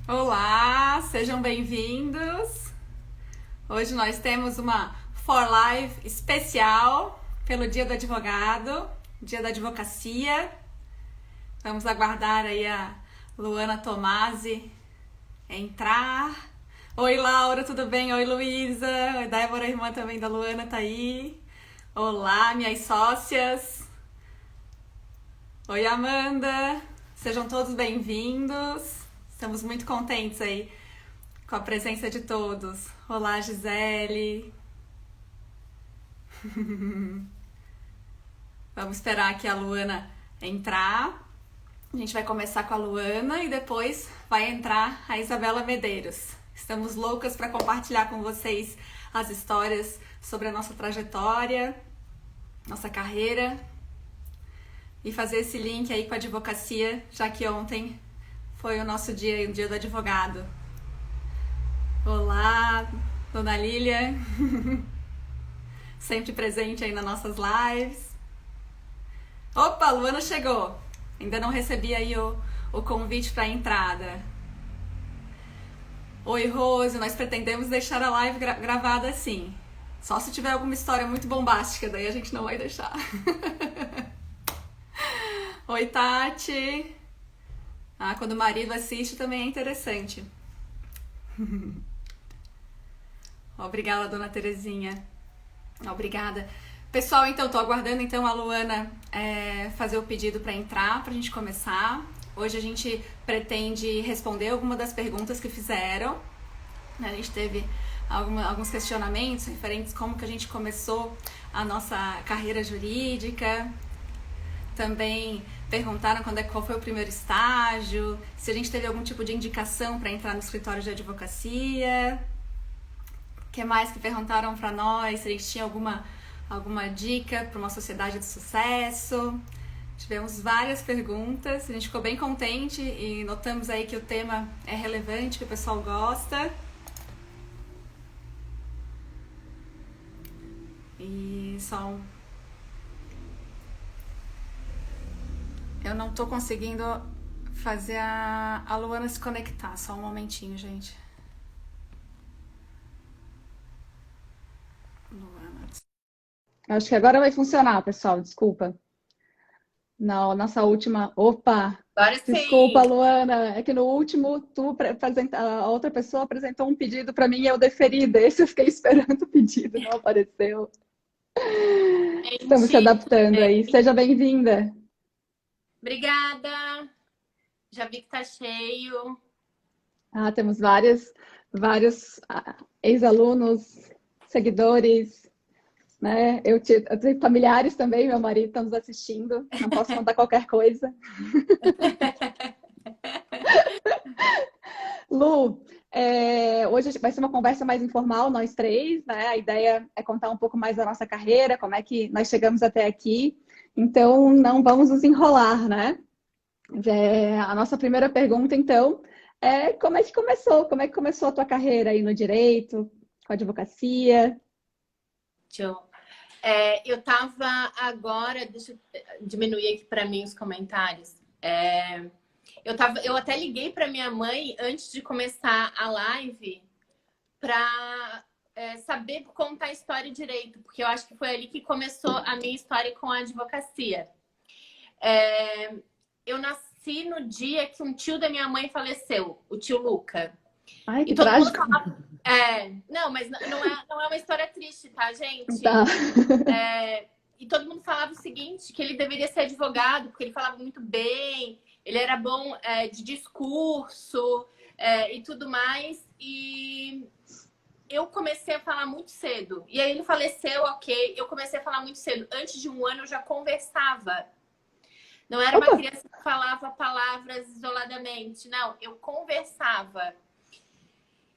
Olá, sejam bem-vindos. Hoje nós temos uma For Live especial pelo Dia do Advogado, Dia da Advocacia. Vamos aguardar aí a Luana Tomasi entrar. Oi, Laura, tudo bem? Oi, Luísa. Oi, Débora, irmã também da Luana, tá aí. Olá, minhas sócias. Oi, Amanda. Sejam todos bem-vindos. Estamos muito contentes aí com a presença de todos. Olá, Gisele. Vamos esperar aqui a Luana entrar. A gente vai começar com a Luana e depois vai entrar a Isabela Medeiros. Estamos loucas para compartilhar com vocês as histórias sobre a nossa trajetória, nossa carreira e fazer esse link aí com a advocacia, já que ontem foi o nosso dia, o dia do advogado. Olá, Dona Lília, sempre presente aí nas nossas lives. Opa, a Luana chegou. Ainda não recebi aí o convite para a entrada. Oi, Rose, nós pretendemos deixar a live gravada assim. Só se tiver alguma história muito bombástica, daí a gente não vai deixar. Oi, Tati. Ah, quando o marido assiste também é interessante. Obrigada, Dona Terezinha. Obrigada. Pessoal, então, tô aguardando então a Luana fazer o pedido para entrar, pra gente começar. Hoje a gente pretende responder alguma das perguntas que fizeram. A gente teve alguns questionamentos referentes a como que a gente começou a nossa carreira jurídica. Também perguntaram qual foi o primeiro estágio, se a gente teve algum tipo de indicação para entrar no escritório de advocacia. O que mais que perguntaram para nós? Se a gente tinha alguma dica para uma sociedade de sucesso. Tivemos várias perguntas, a gente ficou bem contente e notamos aí que o tema é relevante, que o pessoal gosta. E só eu não tô conseguindo fazer a Luana se conectar, só um momentinho, gente. Luana. Acho que agora vai funcionar, pessoal. Desculpa. Na nossa última. Opa! Agora Desculpa, sim. Luana. É que no último, a outra pessoa apresentou um pedido para mim e eu deferi desse. Eu fiquei esperando o pedido, não apareceu. Estamos se Gente, tudo adaptando bem? aí. Seja bem-vinda. Obrigada. Já vi que tá cheio. Ah, temos vários ex-alunos, seguidores, né? Eu tenho familiares também, meu marido está nos assistindo. Não posso contar qualquer coisa. Lu, hoje vai ser uma conversa mais informal, nós três, né? A ideia é contar um pouco mais da nossa carreira, como é que nós chegamos até aqui. Então, não vamos nos enrolar, né? A nossa primeira pergunta, então, é como é que começou? Como é que começou a tua carreira aí no direito, com a advocacia? Tchau. Eu tava agora, deixa eu diminuir aqui para mim os comentários. Eu até liguei para minha mãe antes de começar a live para saber contar a história direito, porque eu acho que foi ali que começou a minha história com a advocacia. Eu nasci no dia que um tio da minha mãe faleceu, o tio Luca. Ai, E que todo mundo trágico. falava. Não, mas não é uma história triste, tá, gente? Tá. E todo mundo falava o seguinte, que ele deveria ser advogado, porque ele falava muito bem, ele era bom de discurso e tudo mais. E eu comecei a falar muito cedo. E aí ele faleceu, ok. Eu comecei a falar muito cedo. Antes de um ano eu já conversava. Não era uma Opa, criança que falava palavras isoladamente. Não, eu conversava.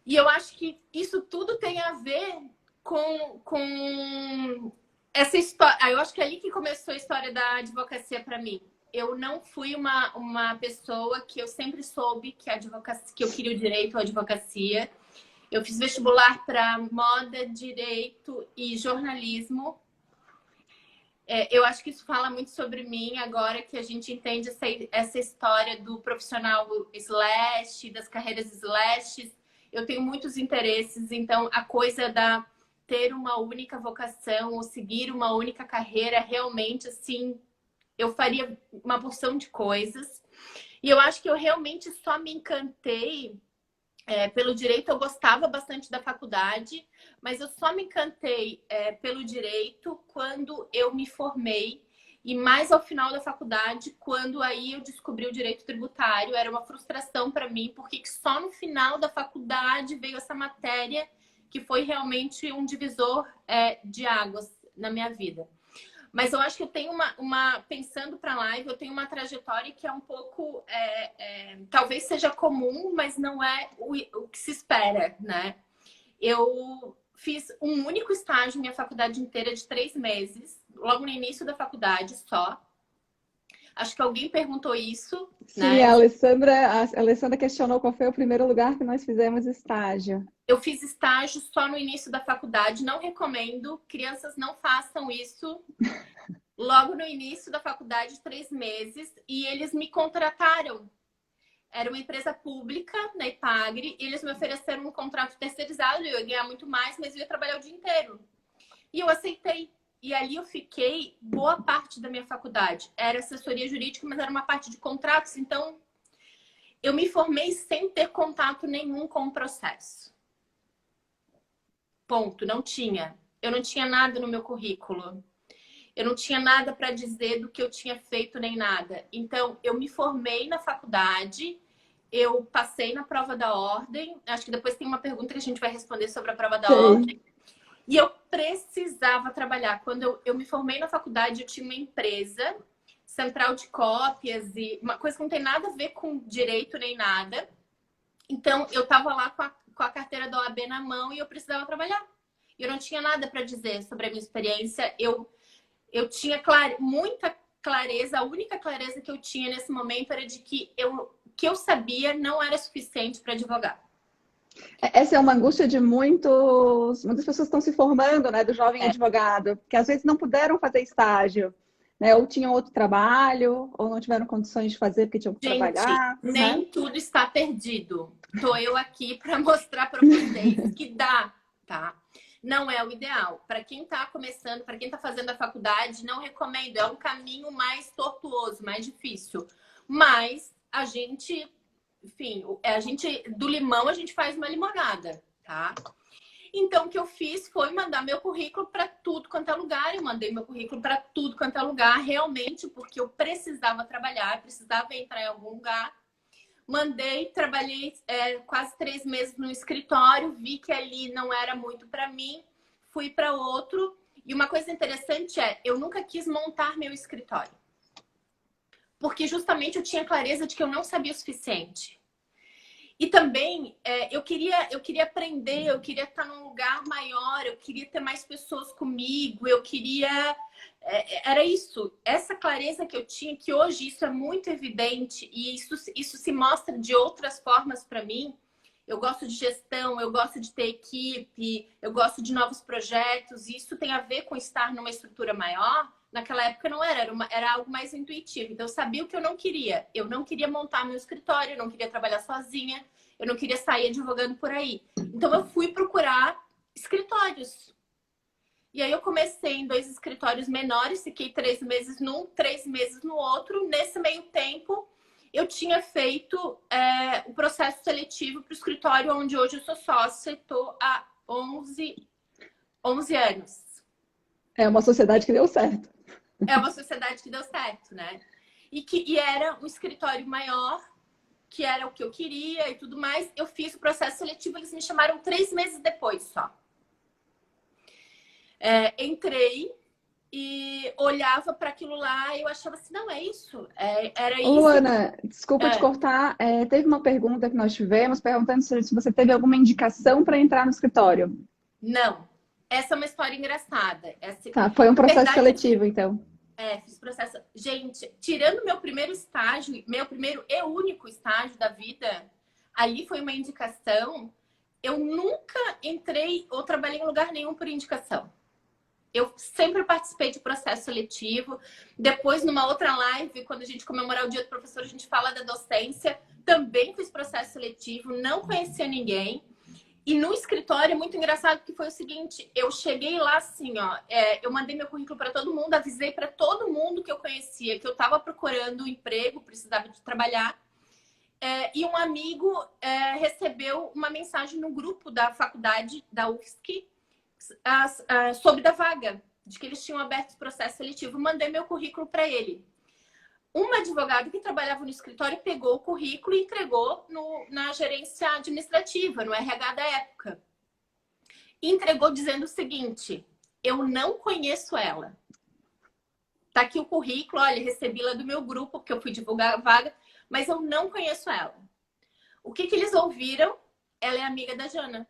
E eu acho que isso tudo tem a ver com essa história. Eu acho que é ali que começou a história da advocacia para mim. Eu não fui uma pessoa que eu sempre soube que eu queria o direito ou a advocacia. Eu fiz vestibular para moda, direito e jornalismo. Eu acho que isso fala muito sobre mim agora que a gente entende essa história do profissional slash, das carreiras slash. Eu tenho muitos interesses, então a coisa da ter uma única vocação ou seguir uma única carreira, realmente, assim, eu faria uma porção de coisas. E eu acho que eu realmente só me encantei pelo direito. Eu gostava bastante da faculdade, mas eu só me encantei pelo direito quando eu me formei. E mais ao final da faculdade, quando aí eu descobri o direito tributário. Era uma frustração para mim, porque só no final da faculdade veio essa matéria que foi realmente um divisor de águas na minha vida. Mas eu acho que eu tenho pensando para a live, eu tenho uma trajetória que é um pouco, talvez seja comum, mas não é o que se espera, né? Eu fiz um único estágio minha faculdade inteira de 3 meses, logo no início da faculdade só. Acho que alguém perguntou isso, Sim, né? a Alessandra questionou qual foi o primeiro lugar que nós fizemos estágio. Eu fiz estágio só no início da faculdade, não recomendo, crianças não façam isso. Logo no início da faculdade, 3 meses, e eles me contrataram. Era uma empresa pública, na Ipagre, e eles me ofereceram um contrato terceirizado, eu ia ganhar muito mais, mas eu ia trabalhar o dia inteiro. E eu aceitei. E ali eu fiquei boa parte da minha faculdade. Era assessoria jurídica, mas era uma parte de contratos, então eu me formei sem ter contato nenhum com o processo. Ponto, não tinha. Eu não tinha nada no meu currículo. Eu não tinha nada para dizer do que eu tinha feito nem nada. Então, eu me formei na faculdade, eu passei na prova da ordem. Acho que depois tem uma pergunta que a gente vai responder sobre a prova da ordem. E eu precisava trabalhar. Quando eu me formei na faculdade, eu tinha uma empresa, central de cópias, e uma coisa que não tem nada a ver com direito nem nada. Então, eu estava lá com a carteira da OAB na mão e eu precisava trabalhar. Eu não tinha nada para dizer sobre a minha experiência. Eu tinha muita clareza. A única clareza que eu tinha nesse momento era de que o que eu sabia não era suficiente para advogar. Essa é uma angústia de muitas pessoas que estão se formando, né, do jovem advogado, que às vezes não puderam fazer estágio, né, ou tinham outro trabalho, ou não tiveram condições de fazer porque tinham que trabalhar. Nem tudo está perdido. Estou eu aqui para mostrar para vocês que dá, tá? Não é o ideal. Para quem está começando, para quem está fazendo a faculdade, não recomendo. É um caminho mais tortuoso, mais difícil. Mas a gente, enfim, do limão a gente faz uma limonada, tá? Então, o que eu fiz foi mandar meu currículo para tudo quanto é lugar. Eu mandei meu currículo para tudo quanto é lugar, realmente, porque eu precisava trabalhar, precisava entrar em algum lugar. Mandei, trabalhei quase 3 meses no escritório, vi que ali não era muito para mim, fui para outro. E uma coisa interessante eu nunca quis montar meu escritório. Porque justamente eu tinha clareza de que eu não sabia o suficiente. E também eu queria aprender, eu queria estar num lugar maior, eu queria ter mais pessoas comigo, eu queria... era isso, essa clareza que eu tinha, que hoje isso é muito evidente e isso se mostra de outras formas para mim. Eu gosto de gestão, eu gosto de ter equipe, eu gosto de novos projetos, e isso tem a ver com estar numa estrutura maior. Naquela época não era algo mais intuitivo. Então eu sabia o que eu não queria. Eu não queria montar meu escritório, eu não queria trabalhar sozinha, eu não queria sair advogando por aí. Então eu fui procurar escritórios. E aí eu comecei em 2 escritórios menores, fiquei 3 meses num, 3 meses no outro. Nesse meio tempo, eu tinha feito o processo seletivo para o escritório onde hoje eu sou sócia, estou há 11 anos. É uma sociedade que deu certo. É uma sociedade que deu certo, né? E era um escritório maior, que era o que eu queria e tudo mais. Eu fiz o processo seletivo, eles me chamaram 3 meses depois só. Entrei e olhava para aquilo lá e eu achava assim, não, é isso. Era isso. Luana, desculpa te cortar. Teve uma pergunta que nós tivemos perguntando se você teve alguma indicação para entrar no escritório. Não. Essa é uma história engraçada. Tá, foi um processo seletivo, então. Fiz processo. Gente, tirando meu primeiro estágio, meu primeiro e único estágio da vida, ali foi uma indicação. Eu nunca entrei ou trabalhei em lugar nenhum por indicação. Eu sempre participei de processo seletivo. Depois, numa outra live, quando a gente comemorar o Dia do Professor, a gente fala da docência. Também fiz processo seletivo, não conhecia ninguém. E no escritório é muito engraçado, porque foi o seguinte, eu cheguei lá assim, ó, eu mandei meu currículo para todo mundo, avisei para todo mundo que eu conhecia, que eu estava procurando um emprego, precisava de trabalhar. E um amigo recebeu uma mensagem no grupo da faculdade, da UFSC, sobre da vaga, de que eles tinham aberto esse processo seletivo. Mandei meu currículo para ele. Uma advogada que trabalhava no escritório pegou o currículo e entregou na gerência administrativa, no RH da época. E entregou dizendo o seguinte, eu não conheço ela. Tá aqui o currículo, olha, recebi lá do meu grupo, porque eu fui divulgar a vaga, mas eu não conheço ela. O que eles ouviram? Ela é amiga da Jana.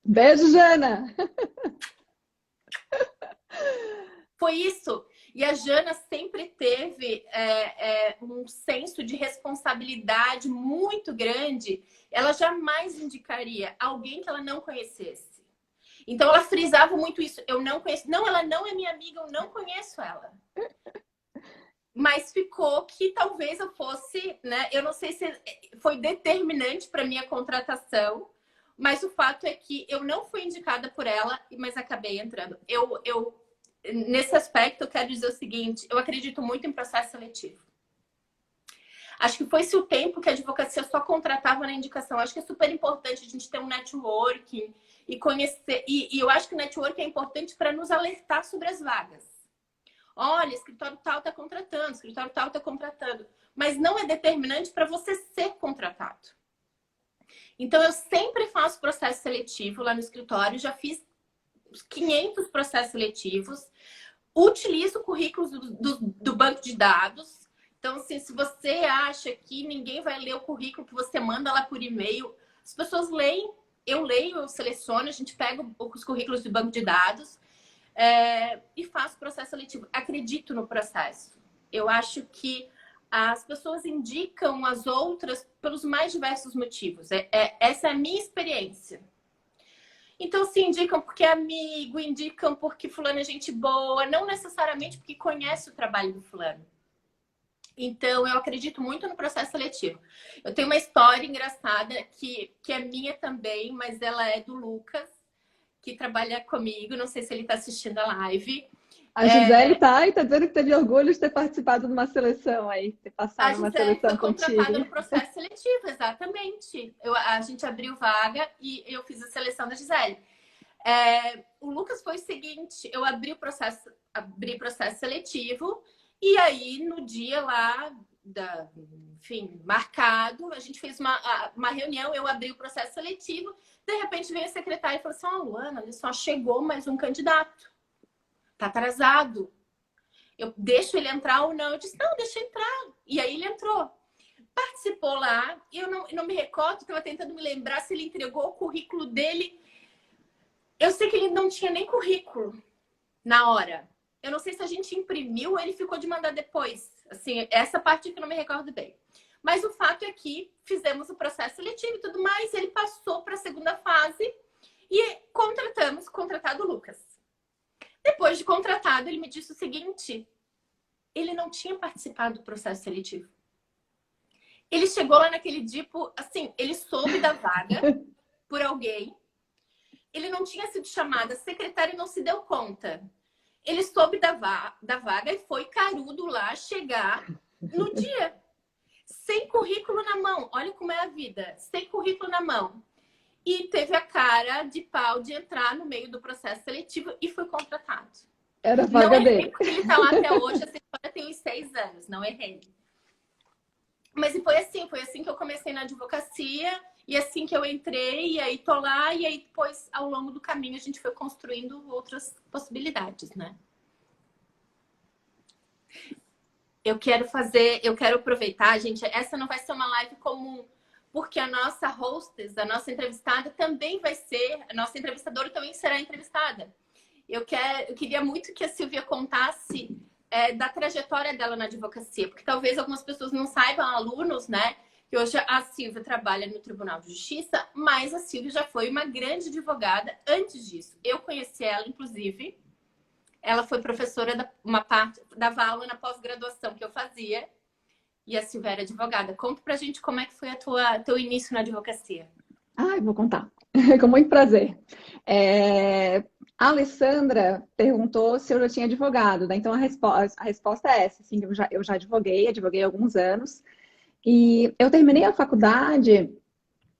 Beijo, Jana! Foi isso. E a Jana sempre teve um senso de responsabilidade muito grande. Ela jamais indicaria alguém que ela não conhecesse. Então, ela frisava muito isso. Eu não conheço. Não, ela não é minha amiga, eu não conheço ela. Mas ficou que talvez eu fosse, né? Eu não sei se foi determinante para minha contratação, mas o fato é que eu não fui indicada por ela, mas acabei entrando. Nesse aspecto, eu quero dizer o seguinte, eu acredito muito em processo seletivo. Acho que foi-se o tempo que a advocacia só contratava na indicação. Acho que é super importante a gente ter um networking e conhecer. E eu acho que o networking é importante para nos alertar sobre as vagas. Olha, escritório tal está contratando, escritório tal está contratando. Mas não é determinante para você ser contratado. Então, eu sempre faço processo seletivo lá no escritório. Já fiz 500 processos seletivos. Utilizo currículos do banco de dados. Então, assim, se você acha que ninguém vai ler o currículo que você manda lá por e-mail, as pessoas leem, eu leio, eu seleciono, a gente pega os currículos do banco de dados e faço processo seletivo. Acredito no processo. Eu acho que as pessoas indicam as outras pelos mais diversos motivos. Essa é a minha experiência. Então, se indicam porque é amigo, indicam porque fulano é gente boa, não necessariamente porque conhece o trabalho do fulano. Então, eu acredito muito no processo seletivo. Eu tenho uma história engraçada que é minha também, mas ela é do Lucas, que trabalha comigo. Não sei se ele está assistindo a live. A Gisele tá dizendo que teve orgulho de ter participado de uma seleção aí, ter passado uma seleção contigo. A Gisele foi contratada no processo seletivo, exatamente. A gente abriu vaga e eu fiz a seleção da Gisele. O Lucas foi o seguinte, eu abri processo seletivo e aí no dia lá, enfim, marcado, a gente fez uma reunião, eu abri o processo seletivo, de repente veio a secretária e falou assim, Luana, olha só, chegou mais um candidato, tá atrasado, eu deixo ele entrar ou não? Eu disse, não, deixa entrar. E aí ele entrou. Participou lá, e eu não me recordo, estava tentando me lembrar se ele entregou o currículo dele. Eu sei que ele não tinha nem currículo na hora. Eu não sei se a gente imprimiu ou ele ficou de mandar depois. Assim, essa parte que eu não me recordo bem. Mas o fato é que fizemos o processo seletivo e tudo mais. Ele passou para a segunda fase e contratado o Lucas. Depois de contratado, ele me disse o seguinte. Ele não tinha participado do processo seletivo. Ele chegou lá naquele dia, assim, ele soube da vaga por alguém. Ele não tinha sido chamado, a secretária não se deu conta. Ele soube da vaga e foi carudo lá chegar no dia. Sem currículo na mão. Olha como é a vida. Sem currículo na mão. E teve a cara de pau de entrar no meio do processo seletivo e foi contratado. Era a vaga dele. Não porque ele está lá até hoje. Essa história tem uns 6 anos. Não errei. Mas foi assim que eu comecei na advocacia. E assim que eu entrei, e aí tô lá, e aí depois, ao longo do caminho, a gente foi construindo outras possibilidades, né? Eu quero aproveitar, gente, essa não vai ser uma live comum, porque a nossa hostess, a nossa entrevistada também vai ser, a nossa entrevistadora também será entrevistada. Eu queria muito que a Silvia contasse da trajetória dela na advocacia, porque talvez algumas pessoas não saibam, alunos, né? Que hoje a Silvia trabalha no Tribunal de Justiça, mas a Silvia já foi uma grande advogada antes disso. Eu conheci ela, inclusive, ela foi professora uma parte, dava aula na pós-graduação que eu fazia. E a Silvéria é advogada. Conta pra gente como é que foi teu início na advocacia. Ah, eu vou contar. Com muito prazer. A Alessandra perguntou se eu já tinha advogado, né? Então a resposta é essa. Sim, eu já advoguei há alguns anos. E eu terminei a faculdade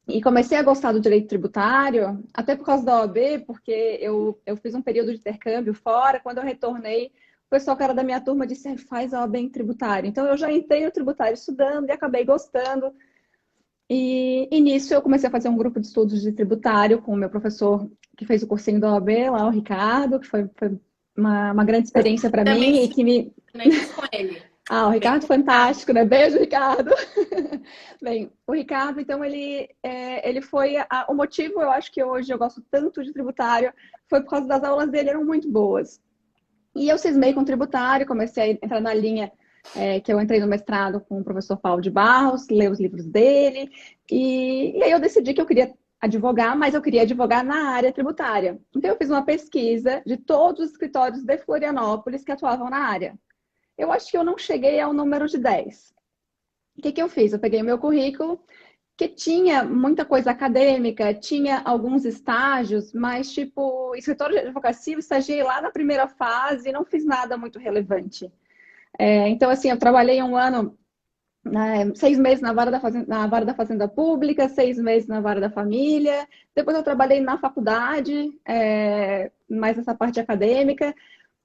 e comecei a gostar do direito tributário, até por causa da OAB, porque eu fiz um período de intercâmbio fora. Quando eu retornei, o pessoal que era da minha turma disse: faz a OAB em tributário. Então eu já entrei no tributário estudando e acabei gostando. E nisso eu comecei a fazer um grupo de estudos de tributário com o meu professor que fez o cursinho da OAB, lá o Ricardo, que foi uma grande experiência para Também mim e que me... fiz com ele. Ah, o Ricardo fantástico, né? Beijo, Ricardo. Bem, o Ricardo, então, ele foi o motivo, eu acho que hoje eu gosto tanto de tributário, foi por causa das aulas dele, eram muito boas. E eu cismei com tributário, comecei a entrar na linha que eu entrei no mestrado com o professor Paulo de Barros, ler os livros dele, e aí eu decidi que eu queria advogar, mas eu queria advogar na área tributária. Então eu fiz uma pesquisa de todos os escritórios de Florianópolis que atuavam na área. Eu acho que eu não cheguei ao número de 10. O que eu fiz? Eu peguei o meu currículo, que tinha muita coisa acadêmica, tinha alguns estágios, mas tipo, escritório de advocacia, eu estagiei lá na primeira fase e não fiz nada muito relevante. Então, assim, eu trabalhei um ano, 6 meses na vara da fazenda pública, 6 meses na vara da família. Depois eu trabalhei na faculdade, mais essa parte acadêmica.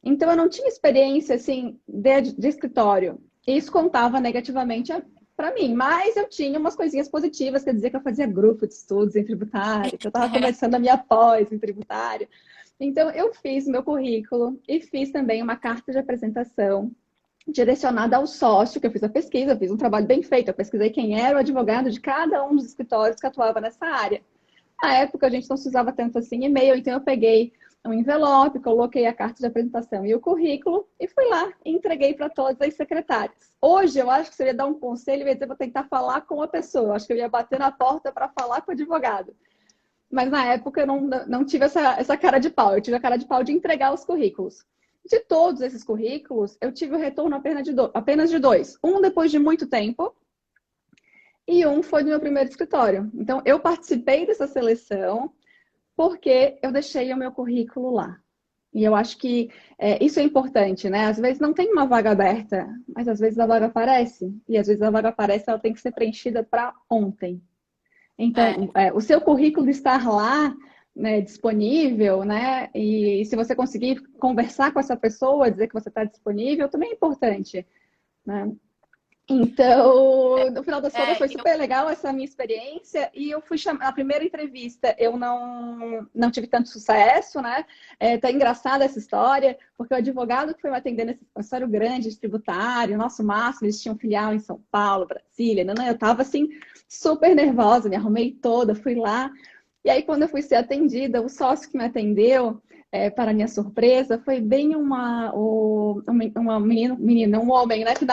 Então, eu não tinha experiência, assim, de escritório. Isso contava negativamente para mim, mas eu tinha umas coisinhas positivas, quer dizer que eu fazia grupo de estudos em tributário, que eu estava começando a minha pós em tributário. Então, eu fiz meu currículo e fiz também uma carta de apresentação direcionada ao sócio, que eu fiz a pesquisa, eu fiz um trabalho bem feito, eu pesquisei quem era o advogado de cada um dos escritórios que atuava nessa área. Na época, a gente não se usava tanto assim e-mail, então eu peguei um envelope, coloquei a carta de apresentação e o currículo e fui lá e entreguei para todas as secretárias. Hoje, eu acho que se eu ia dar um conselho, eu ia dizer, vou tentar falar com a pessoa. Eu acho que eu ia bater na porta para falar com o advogado. Mas na época eu não tive essa cara de pau, eu tive a cara de pau de entregar os currículos. De todos esses currículos, eu tive o retorno apenas de 2. Um depois de muito tempo e um foi do meu primeiro escritório. Então, eu participei dessa seleção porque eu deixei o meu currículo lá. E eu acho que isso é importante, né? Às vezes não tem uma vaga aberta, mas às vezes a vaga aparece. E às vezes a vaga aparece, ela tem que ser preenchida para ontem. Então, o seu currículo estar lá, né, disponível, né? E se você conseguir conversar com essa pessoa, dizer que você está disponível, também é importante, né? Então, no final das contas, foi super legal essa minha experiência. E eu fui chamar na primeira entrevista, eu não tive tanto sucesso, né? Tá engraçada essa história, porque o advogado que foi me atender nesse escritório grande de tributário, nosso máximo, eles tinham filial em São Paulo, Brasília, não, eu tava assim, super nervosa, me arrumei toda, fui lá. E aí, quando eu fui ser atendida, o sócio que me atendeu, para minha surpresa, foi bem um homem, né, que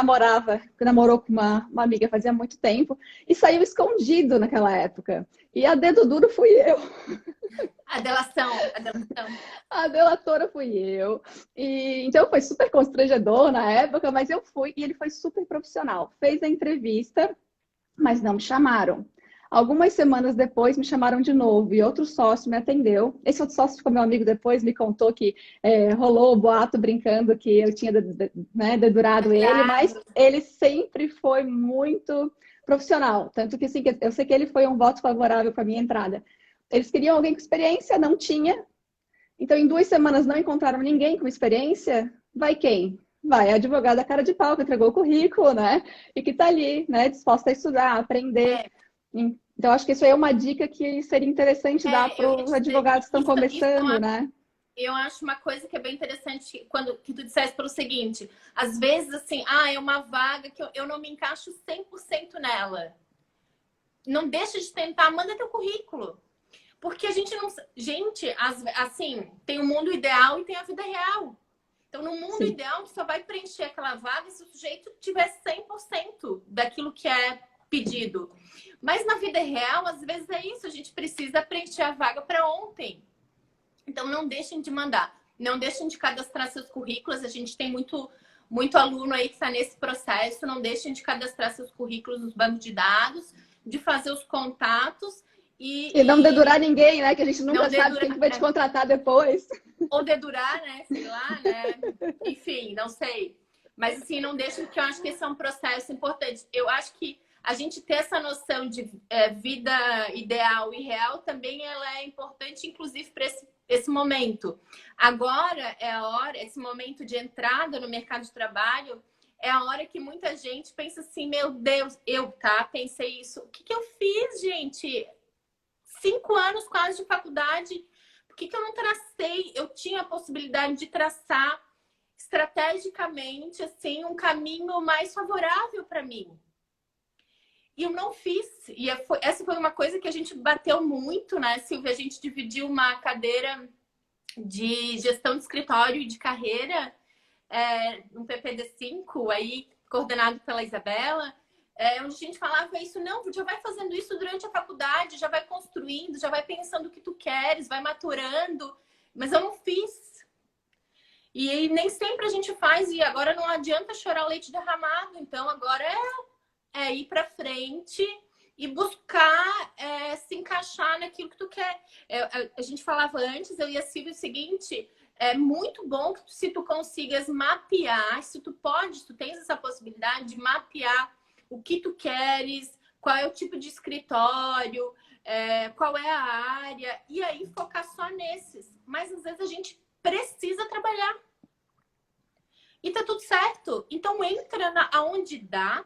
namorou com uma amiga fazia muito tempo e saiu escondido naquela época. E a dedo duro fui eu. A delação. A delatora fui eu. E, então foi super constrangedor na época, mas eu fui e ele foi super profissional. Fez a entrevista, mas não me chamaram. Algumas semanas depois me chamaram de novo e outro sócio me atendeu. Esse outro sócio ficou meu amigo depois, me contou que rolou o boato brincando que eu tinha dedurado ele, mas ele sempre foi muito profissional. Tanto que assim, eu sei que ele foi um voto favorável para a minha entrada. Eles queriam alguém com experiência, não tinha. Então, em 2 semanas não encontraram ninguém com experiência. Vai quem? Vai a advogada cara de pau que entregou o currículo, né? E que está ali, né? Disposta a estudar, a aprender. Então, acho que isso aí é uma dica que seria interessante dar para os advogados que estão começando, né? Eu acho uma coisa que é bem interessante que tu disseste pelo seguinte, às vezes, assim, é uma vaga que eu não me encaixo 100% nela. Não deixa de tentar, manda teu currículo. Porque a gente não... Gente, assim, tem o mundo ideal e tem a vida real. Então, no mundo ideal, tu só vai preencher aquela vaga se o sujeito tiver 100% daquilo que é pedido. Mas na vida real, às vezes é isso. A gente precisa preencher a vaga para ontem. Então, não deixem de mandar. Não deixem de cadastrar seus currículos. A gente tem muito aluno aí que está nesse processo. Não deixem de cadastrar seus currículos nos bancos de dados, de fazer os contatos. E não dedurar ninguém, né? Que a gente nunca sabe quem que vai te contratar depois. Ou dedurar, né? Sei lá, né? Enfim, não sei. Mas assim, não deixem, porque eu acho que esse é um processo importante. Eu acho que a gente ter essa noção de vida ideal e real também ela é importante, inclusive, para esse momento. Agora é a hora, esse momento de entrada no mercado de trabalho, é a hora que muita gente pensa assim, meu Deus, pensei isso. O que eu fiz, gente? 5 anos quase de faculdade. Por que eu não tracei? Eu tinha a possibilidade de traçar estrategicamente assim um caminho mais favorável para mim. E eu não fiz. E essa foi uma coisa que a gente bateu muito, né, Silvia? A gente dividiu uma cadeira de gestão de escritório e de carreira no PPD5, aí coordenado pela Isabela, onde a gente falava isso, não, já vai fazendo isso durante a faculdade, já vai construindo, já vai pensando o que tu queres, vai maturando. Mas eu não fiz. E nem sempre a gente faz, e agora não adianta chorar o leite derramado. Então agora é ir para frente e buscar se encaixar naquilo que tu quer. A gente falava antes, eu e a Silvia, o seguinte, é muito bom que se tu consigas mapear, se tu tens essa possibilidade de mapear o que tu queres, qual é o tipo de escritório, qual é a área, e aí focar só nesses. Mas às vezes a gente precisa trabalhar. E tá tudo certo. Então entra aonde dá,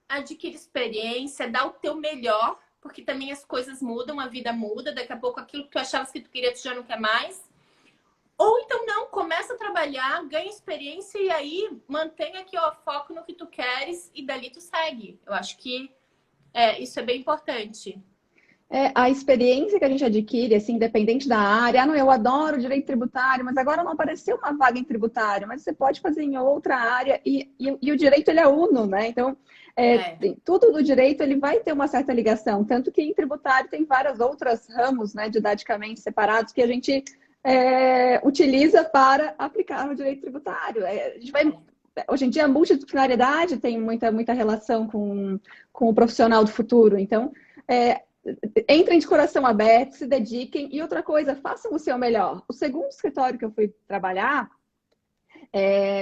adquire experiência, dá o teu melhor, porque também as coisas mudam, a vida muda, daqui a pouco aquilo que tu achavas que tu queria, tu já não quer mais. Ou então não, começa a trabalhar, ganha experiência e aí mantém aqui o foco no que tu queres e dali tu segue. Eu acho que isso é bem importante. A experiência que a gente adquire, assim, independente da área. Não, eu adoro direito tributário, mas agora não apareceu uma vaga em tributário, mas você pode fazer em outra área e o direito ele é uno, né? Então, tudo do direito ele vai ter uma certa ligação, tanto que em tributário tem vários outros ramos, né, didaticamente separados que a gente utiliza para aplicar no direito tributário. Hoje em dia a multidisciplinariedade tem muita relação com o profissional do futuro, então entrem de coração aberto, se dediquem. E outra coisa, façam o seu melhor. O segundo escritório que eu fui trabalhar,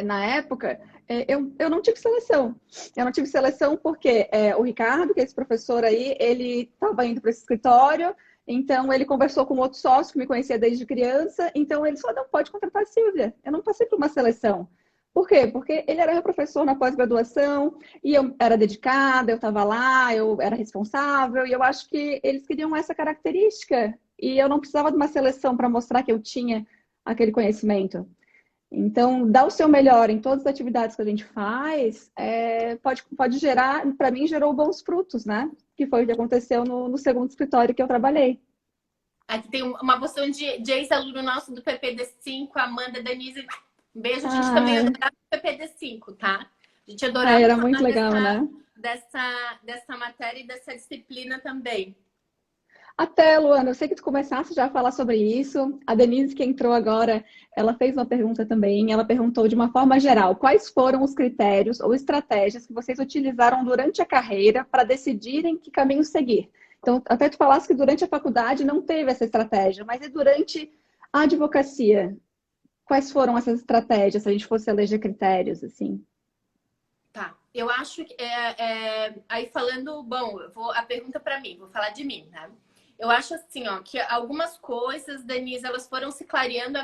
na época, eu não tive seleção. Eu não tive seleção porque o Ricardo, que é esse professor aí, ele estava indo para esse escritório, então ele conversou com outro sócio que me conhecia desde criança, então ele falou, não, pode contratar a Silvia. Eu não passei por uma seleção. Por quê? Porque ele era meu professor na pós-graduação e eu era dedicada, eu estava lá, eu era responsável e eu acho que eles queriam essa característica e eu não precisava de uma seleção para mostrar que eu tinha aquele conhecimento. Então, dar o seu melhor em todas as atividades que a gente faz pode gerar, para mim, gerou bons frutos, né? Que foi o que aconteceu no segundo escritório que eu trabalhei. Aqui tem uma porção de ex-aluno nosso do PPD5, Amanda, Denise. Um beijo, a gente também adorava o PPD5, tá? A gente adorava era muito legal, né? dessa matéria e dessa disciplina também. Até, Luana, eu sei que tu começaste já a falar sobre isso. A Denise, que entrou agora, ela fez uma pergunta também. Ela perguntou de uma forma geral, quais foram os critérios ou estratégias que vocês utilizaram durante a carreira para decidirem que caminho seguir? Então, até tu falaste que durante a faculdade não teve essa estratégia, mas e durante a advocacia? Quais foram essas estratégias, se a gente fosse eleger critérios, assim? Tá, eu acho que... aí falando... Bom, a pergunta para mim, vou falar de mim, né? Eu acho assim, ó, que algumas coisas, Denise, elas foram se clareando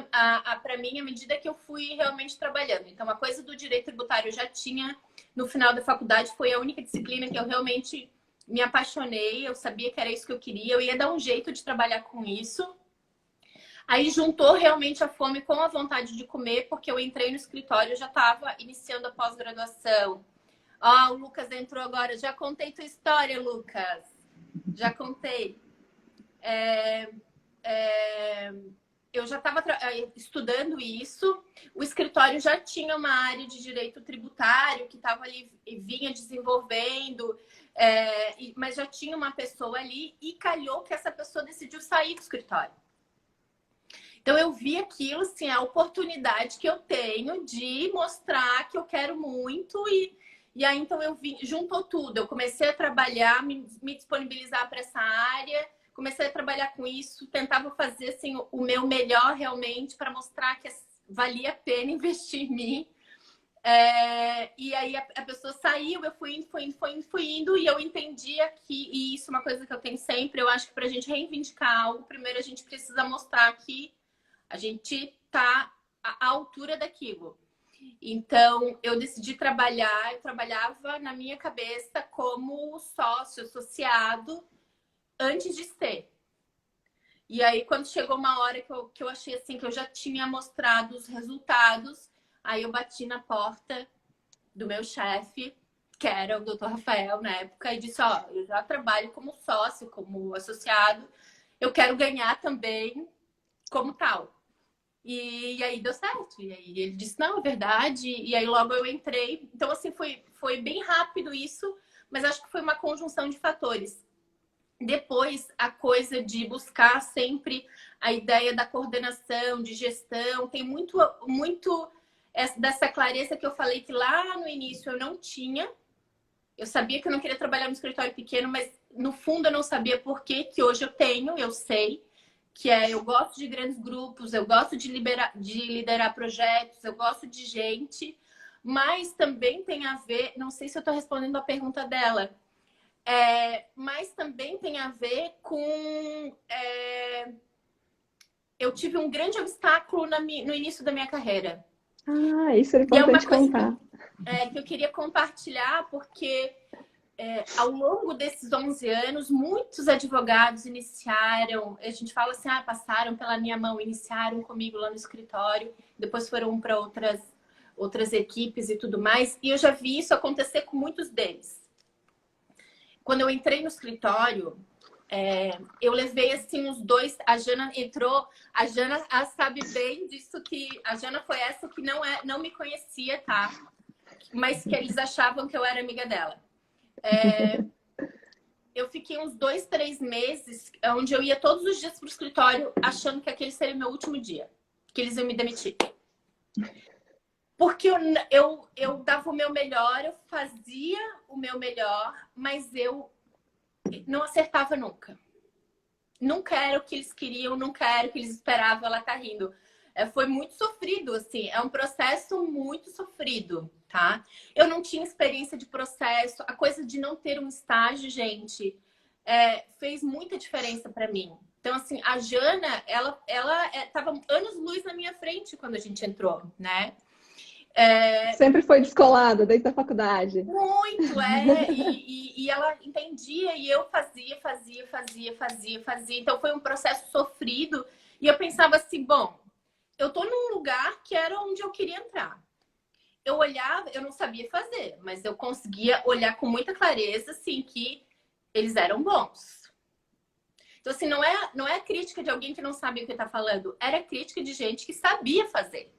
para mim à medida que eu fui realmente trabalhando. Então, a coisa do direito tributário eu já tinha no final da faculdade, foi a única disciplina que eu realmente me apaixonei, eu sabia que era isso que eu queria, eu ia dar um jeito de trabalhar com isso. Aí juntou realmente a fome com a vontade de comer, porque eu entrei no escritório, eu já estava iniciando a pós-graduação. Ó, o Lucas entrou agora. Já contei tua história, Lucas. Já contei. Eu já estava estudando isso. O escritório já tinha uma área de direito tributário que estava ali e vinha desenvolvendo, mas já tinha uma pessoa ali e calhou que essa pessoa decidiu sair do escritório. Então eu vi aquilo, assim, a oportunidade que eu tenho de mostrar que eu quero muito e aí então eu vi, juntou tudo. Eu comecei a trabalhar, me disponibilizar para essa área, comecei a trabalhar com isso, tentava fazer assim, o meu melhor realmente para mostrar que valia a pena investir em mim. E aí a pessoa saiu, eu fui indo e eu entendia que, e isso é uma coisa que eu tenho sempre, eu acho que para a gente reivindicar algo, primeiro a gente precisa mostrar que a gente tá à altura daquilo. Então, eu decidi trabalhar, eu trabalhava na minha cabeça como sócio associado antes de ser. E aí, quando chegou uma hora que eu achei assim, que eu já tinha mostrado os resultados, aí eu bati na porta do meu chefe, que era o Dr. Rafael na época, e disse, ó, eu já trabalho como sócio, como associado, eu quero ganhar também como tal. E aí deu certo. E aí ele disse, não, é verdade. E aí logo eu entrei. Então, assim, foi bem rápido isso, mas acho que foi uma conjunção de fatores. Depois, a coisa de buscar sempre a ideia da coordenação, de gestão, tem muito dessa clareza que eu falei que lá no início eu não tinha. Eu sabia que eu não queria trabalhar no escritório pequeno, mas no fundo eu não sabia por que hoje eu tenho, eu sei. Que eu gosto de grandes grupos, eu gosto de liderar projetos, eu gosto de gente, mas também tem a ver, não sei se eu estou respondendo a pergunta dela, mas também tem a ver com... eu tive um grande obstáculo no início da minha carreira. Ah, isso é importante contar. Que eu queria compartilhar, porque... ao longo desses 11 anos, muitos advogados iniciaram, a gente fala assim, passaram pela minha mão, iniciaram comigo lá no escritório, depois foram para outras equipes e tudo mais, e eu já vi isso acontecer com muitos deles. Quando eu entrei no escritório, eu levei assim uns 2, a Jana entrou, a Jana sabe bem disso, que a Jana foi essa que não me conhecia, tá? Mas que eles achavam que eu era amiga dela. Eu fiquei uns 2, 3 meses onde eu ia todos os dias pro escritório achando que aquele seria meu último dia, que eles iam me demitir. Porque eu dava o meu melhor, eu fazia o meu melhor, mas eu não acertava nunca. Nunca era o que eles queriam, nunca era o que eles esperavam. Ela tá rindo. Foi muito sofrido, assim. É um processo muito sofrido, tá? Eu não tinha experiência de processo. A coisa de não ter um estágio, gente, fez muita diferença para mim. Então, assim, a Jana, ela tava anos-luz na minha frente quando a gente entrou, né? Sempre foi descolada desde a faculdade. Muito, e ela entendia e eu fazia. Então foi um processo sofrido e eu pensava assim, bom, eu tô num lugar que era onde eu queria entrar. Eu olhava, eu não sabia fazer, mas eu conseguia olhar com muita clareza, assim, que eles eram bons. Então, assim, não é crítica de alguém que não sabe o que tá falando, era crítica de gente que sabia fazer.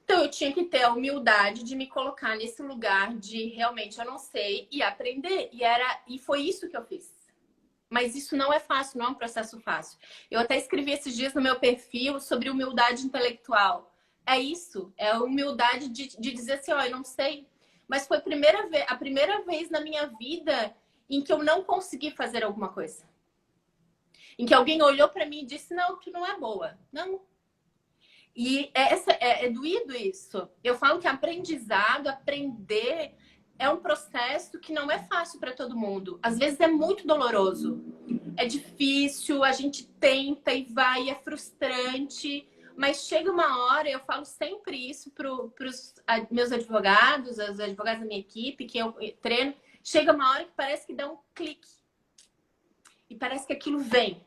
Então, eu tinha que ter a humildade de me colocar nesse lugar de realmente eu não sei e aprender. E foi isso que eu fiz. Mas isso não é fácil, não é um processo fácil. Eu até escrevi esses dias no meu perfil sobre humildade intelectual. É isso, é a humildade de dizer assim, ó, eu não sei. Mas foi a primeira vez na minha vida em que eu não consegui fazer alguma coisa. Em que alguém olhou para mim e disse, não, tu não é boa. Não. E é doído isso. Eu falo que aprender é um processo que não é fácil para todo mundo. Às vezes é muito doloroso. É difícil, a gente tenta e vai, é frustrante. Mas chega uma hora, eu falo sempre isso para os meus advogados, os advogados da minha equipe, que eu treino. Chega uma hora que parece que dá um clique. E parece que aquilo vem.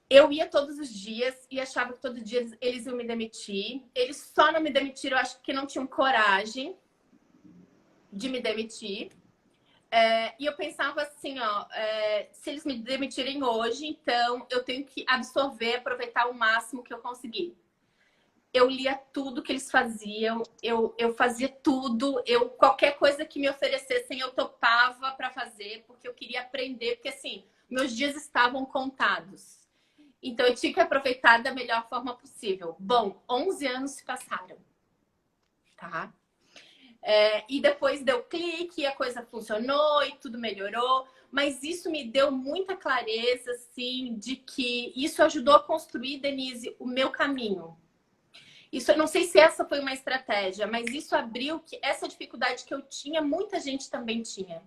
Eu ia todos os dias e achava que todo dia eles iam me demitir. Eles só não me demitiram, eu acho que não tinham coragem de me demitir. E eu pensava assim, ó, se eles me demitirem hoje, então eu tenho que absorver, aproveitar o máximo que eu conseguir. Eu lia tudo que eles faziam, eu fazia tudo, qualquer coisa que me oferecessem eu topava para fazer, porque eu queria aprender, porque assim, meus dias estavam contados. Então, eu tinha que aproveitar da melhor forma possível. Bom, 11 anos se passaram, tá? E depois deu clique, a coisa funcionou e tudo melhorou. Mas isso me deu muita clareza, assim, de que isso ajudou a construir, Denise, o meu caminho. Isso, eu não sei se essa foi uma estratégia, mas isso abriu que essa dificuldade que eu tinha, muita gente também tinha.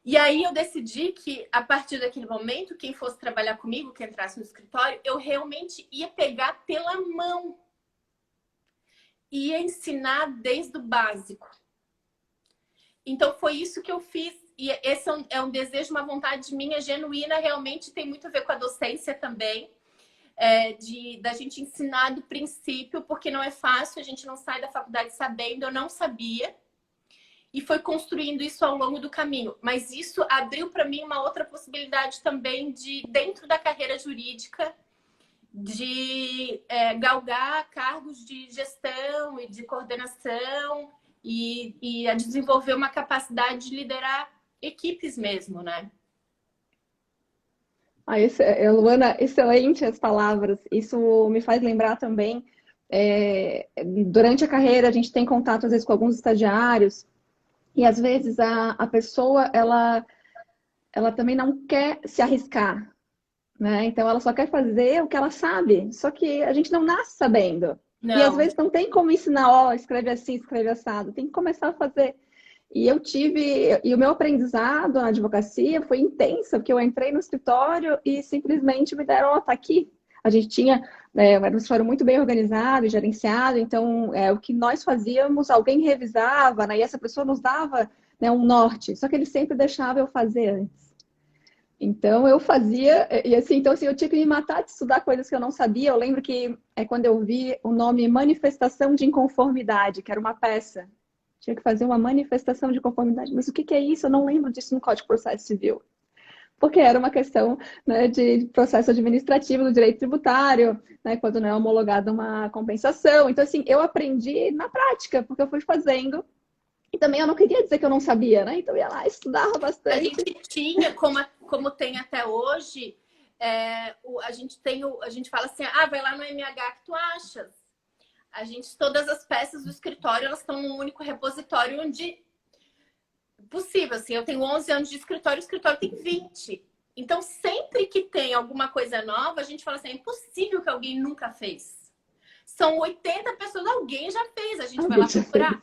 E aí eu decidi que, a partir daquele momento, quem fosse trabalhar comigo, que entrasse no escritório, eu realmente ia pegar pela mão. Ia ensinar desde o básico. Então foi isso que eu fiz. E esse é um desejo, uma vontade minha genuína, realmente tem muito a ver com a docência também. Da gente ensinar do princípio, porque não é fácil, a gente não sai da faculdade sabendo, eu não sabia. E foi construindo isso ao longo do caminho. Mas isso abriu para mim uma outra possibilidade também de, dentro da carreira jurídica, de galgar cargos de gestão e de coordenação e a desenvolver uma capacidade de liderar equipes mesmo, né? Luana, excelente as palavras. Isso me faz lembrar também, durante a carreira, a gente tem contato, às vezes, com alguns estagiários, e às vezes a pessoa, ela também não quer se arriscar, né? Então, ela só quer fazer o que ela sabe, só que a gente não nasce sabendo. E às Não. vezes não tem como ensinar, ó, escreve assim, escreve assado, tem que começar a fazer. E o meu aprendizado na advocacia foi intenso, porque eu entrei no escritório e simplesmente me deram, ó, tá aqui. A gente tinha, um escritório muito bem organizado e gerenciado, então o que nós fazíamos, alguém revisava, né, e essa pessoa nos dava, né, um norte, só que ele sempre deixava eu fazer antes. Então eu fazia, e assim, então assim, eu tinha que me matar de estudar coisas que eu não sabia. Eu lembro que quando eu vi o nome Manifestação de Inconformidade, que era uma peça. Tinha que fazer uma manifestação de conformidade. Mas o que é isso? Eu não lembro disso no Código de Processo Civil. Porque era uma questão, né, de processo administrativo do direito tributário, né, quando não é homologada uma compensação. Então, assim, eu aprendi na prática, porque eu fui fazendo. E também eu não queria dizer que eu não sabia, né? Então eu ia lá, estudava A bastante. gente tinha, como tem até hoje, a gente fala assim, vai lá no MH que tu achas. Todas as peças do escritório, elas estão num único repositório onde possível, assim, eu tenho 11 anos de escritório, o escritório tem 20. Então, sempre que tem alguma coisa nova, a gente fala assim, é impossível que alguém nunca fez. São 80 pessoas, alguém já fez, a gente vai lá procurar.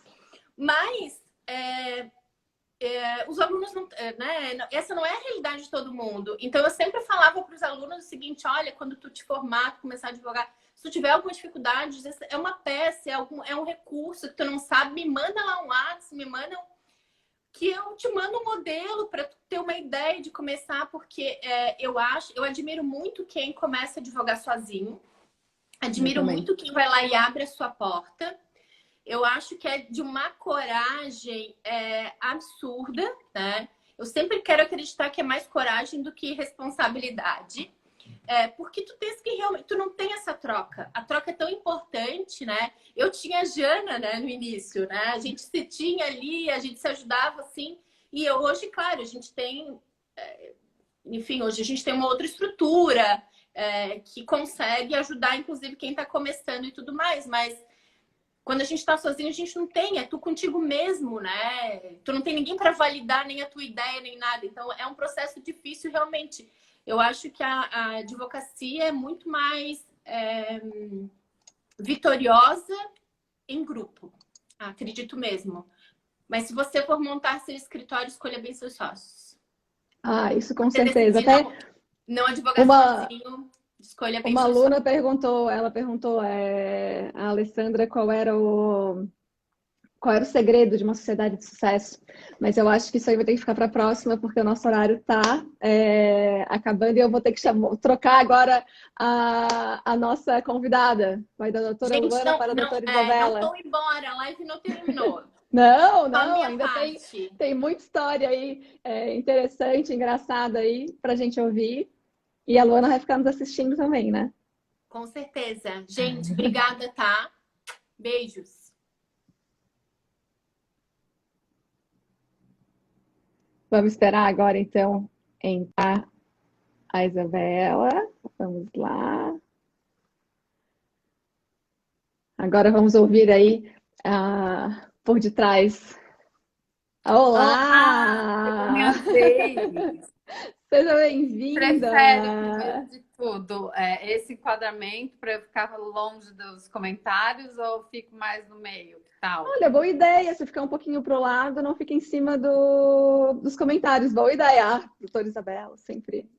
Mas os alunos não, né? Essa não é a realidade de todo mundo. Então, eu sempre falava para os alunos o seguinte, olha, quando tu te formar, tu começar a advogar, se tu tiver alguma dificuldade, é uma peça, é um recurso que tu não sabe, me manda lá um WhatsApp, me manda que eu te mando um modelo para ter uma ideia de começar, porque eu admiro muito quem começa a advogar sozinho, admiro muito quem vai lá e abre a sua porta. Eu acho que é de uma coragem absurda, né? Eu sempre quero acreditar que é mais coragem do que responsabilidade. Porque tu tens que realmente, tu não tem essa troca. A troca é tão importante, né? Eu tinha a Jana, né, no início, né? A gente se tinha ali, a gente se ajudava assim. E hoje, claro, a gente tem, enfim, hoje a gente tem uma outra estrutura que consegue ajudar, inclusive, quem está começando e tudo mais. Mas quando a gente está sozinho, a gente não tem, é tu contigo mesmo, né? Tu não tem ninguém para validar nem a tua ideia, nem nada. Então, é um processo difícil, realmente. Eu acho que a advocacia é muito mais vitoriosa em grupo. Acredito mesmo. Mas se você for montar seu escritório, escolha bem seus sócios. Isso com Você certeza. decidir Até não advogar sozinho, escolha bem uma seus aluna sócios. ela perguntou a Alessandra qual era o segredo de uma sociedade de sucesso. Mas eu acho que isso aí vai ter que ficar para a próxima, porque o nosso horário está acabando e eu vou ter que trocar agora a nossa convidada. Vai da doutora Gente, Luana para a doutora não Isabela. vão embora, a live não terminou. Não, Só a minha ainda parte. tem muita história aí interessante, engraçada aí para a gente ouvir. E a Luana vai ficar nos assistindo também, né? Com certeza. Gente, obrigada, tá? Beijos. Vamos esperar agora, então, entrar a Isabela. Vamos lá. Agora vamos ouvir aí por detrás. Olá, chegou minha Olá! vez. Seja Prefere, bem-vinda! primeiro de tudo, esse enquadramento para eu ficar longe dos comentários ou fico mais no meio? Que tal? Olha, boa ideia. Você ficar um pouquinho pro lado, não fica em cima dos comentários. Boa ideia. Doutora Isabela, sempre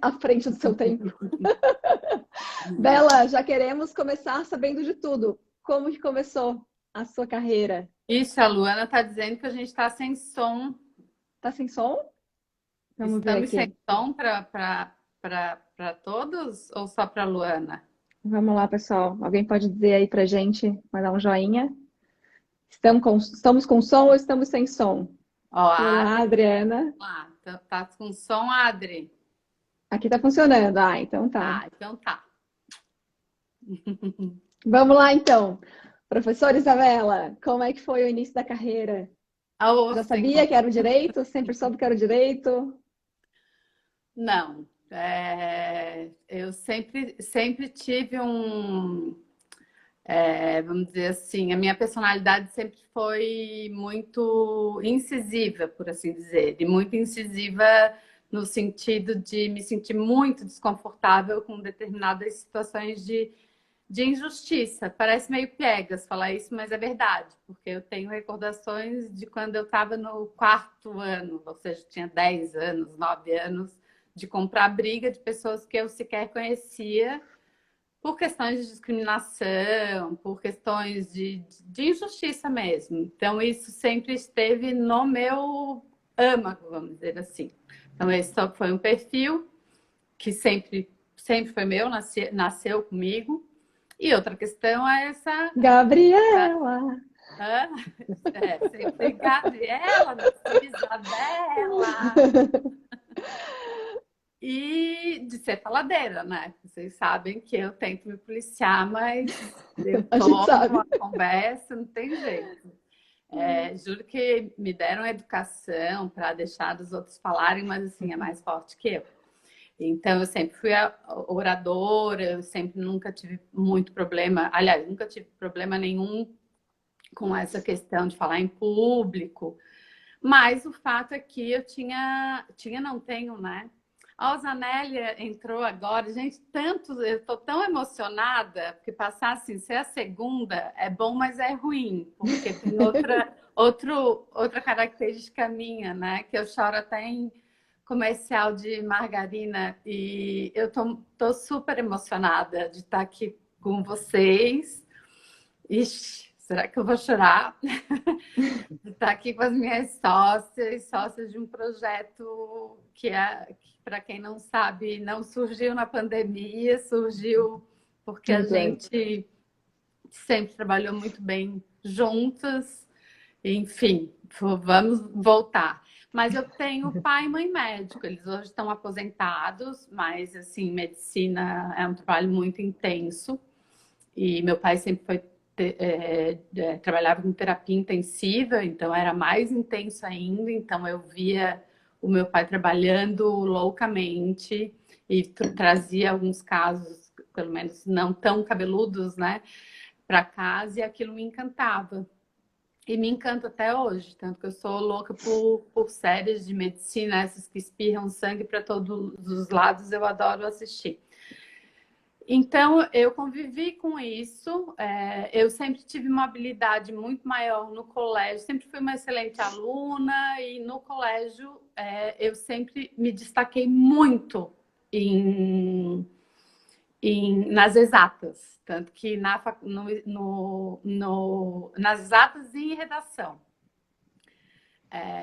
à frente do seu tempo. Bela, já queremos começar sabendo de tudo. Como que começou a sua carreira? Ixi, a Luana está dizendo que a gente está sem som. Tá sem som? Vamos ver Estamos sem aqui. som para todos ou só para a Luana? Vamos lá, pessoal. Alguém pode dizer aí pra gente, mandar um joinha? Estamos com som ou estamos sem som? Ó, a Olá, Adri, Adriana. lá, tá com som, Adri? Aqui tá funcionando. Ah, então tá. Ah, então tá. Vamos lá, então. Professora Isabela, como é que foi o início da carreira? Ô, Já Senhor. sabia que era o direito? Sempre soube que era o direito? Não, eu sempre tive vamos dizer assim, a minha personalidade sempre foi muito incisiva, por assim dizer, e muito incisiva no sentido de me sentir muito desconfortável com determinadas situações de injustiça. Parece meio piegas falar isso, mas é verdade, porque eu tenho recordações de quando eu estava no quarto ano, ou seja, tinha 10 anos, 9 anos, de comprar briga de pessoas que eu sequer conhecia por questões de discriminação, por questões de injustiça mesmo. Então, isso sempre esteve no meu âmago, vamos dizer assim. Então, esse só foi um perfil que sempre foi meu, nasceu comigo. E outra questão é essa. Gabriela! Sempre Gabriela, Isabela. E de ser faladeira, né? Vocês sabem que eu tento me policiar, mas eu A gente sabe. tomo a conversa, não tem jeito. Juro que me deram educação para deixar os outros falarem, mas assim, é mais forte que eu. Então, eu sempre fui a oradora, eu sempre nunca tive muito problema, aliás, nunca tive problema nenhum com essa questão de falar em público, mas o fato é que eu não tenho, né? A Osanélia entrou agora, gente, eu tô tão emocionada, porque passar assim, ser a segunda é bom, mas é ruim, porque tem outra característica minha, né? Que eu choro até em comercial de margarina e eu tô super emocionada de estar aqui com vocês. Ixi, será que eu vou chorar? De estar aqui com as minhas sócias de um projeto que para quem não sabe, não surgiu na pandemia, surgiu porque a gente sempre trabalhou muito bem juntas. Enfim, vamos voltar. Mas eu tenho pai e mãe médico, eles hoje estão aposentados, mas assim, medicina é um trabalho muito intenso. E meu pai sempre foi trabalhava com terapia intensiva, então era mais intenso ainda. Então eu via o meu pai trabalhando loucamente e trazia alguns casos, pelo menos não tão cabeludos, né, para casa, e aquilo me encantava. E me encanta até hoje, tanto que eu sou louca por séries de medicina, essas que espirram sangue para todos os lados, eu adoro assistir. Então, eu convivi com isso, eu sempre tive uma habilidade muito maior no colégio, sempre fui uma excelente aluna e no colégio eu sempre me destaquei muito nas exatas, tanto que nas exatas e em redação.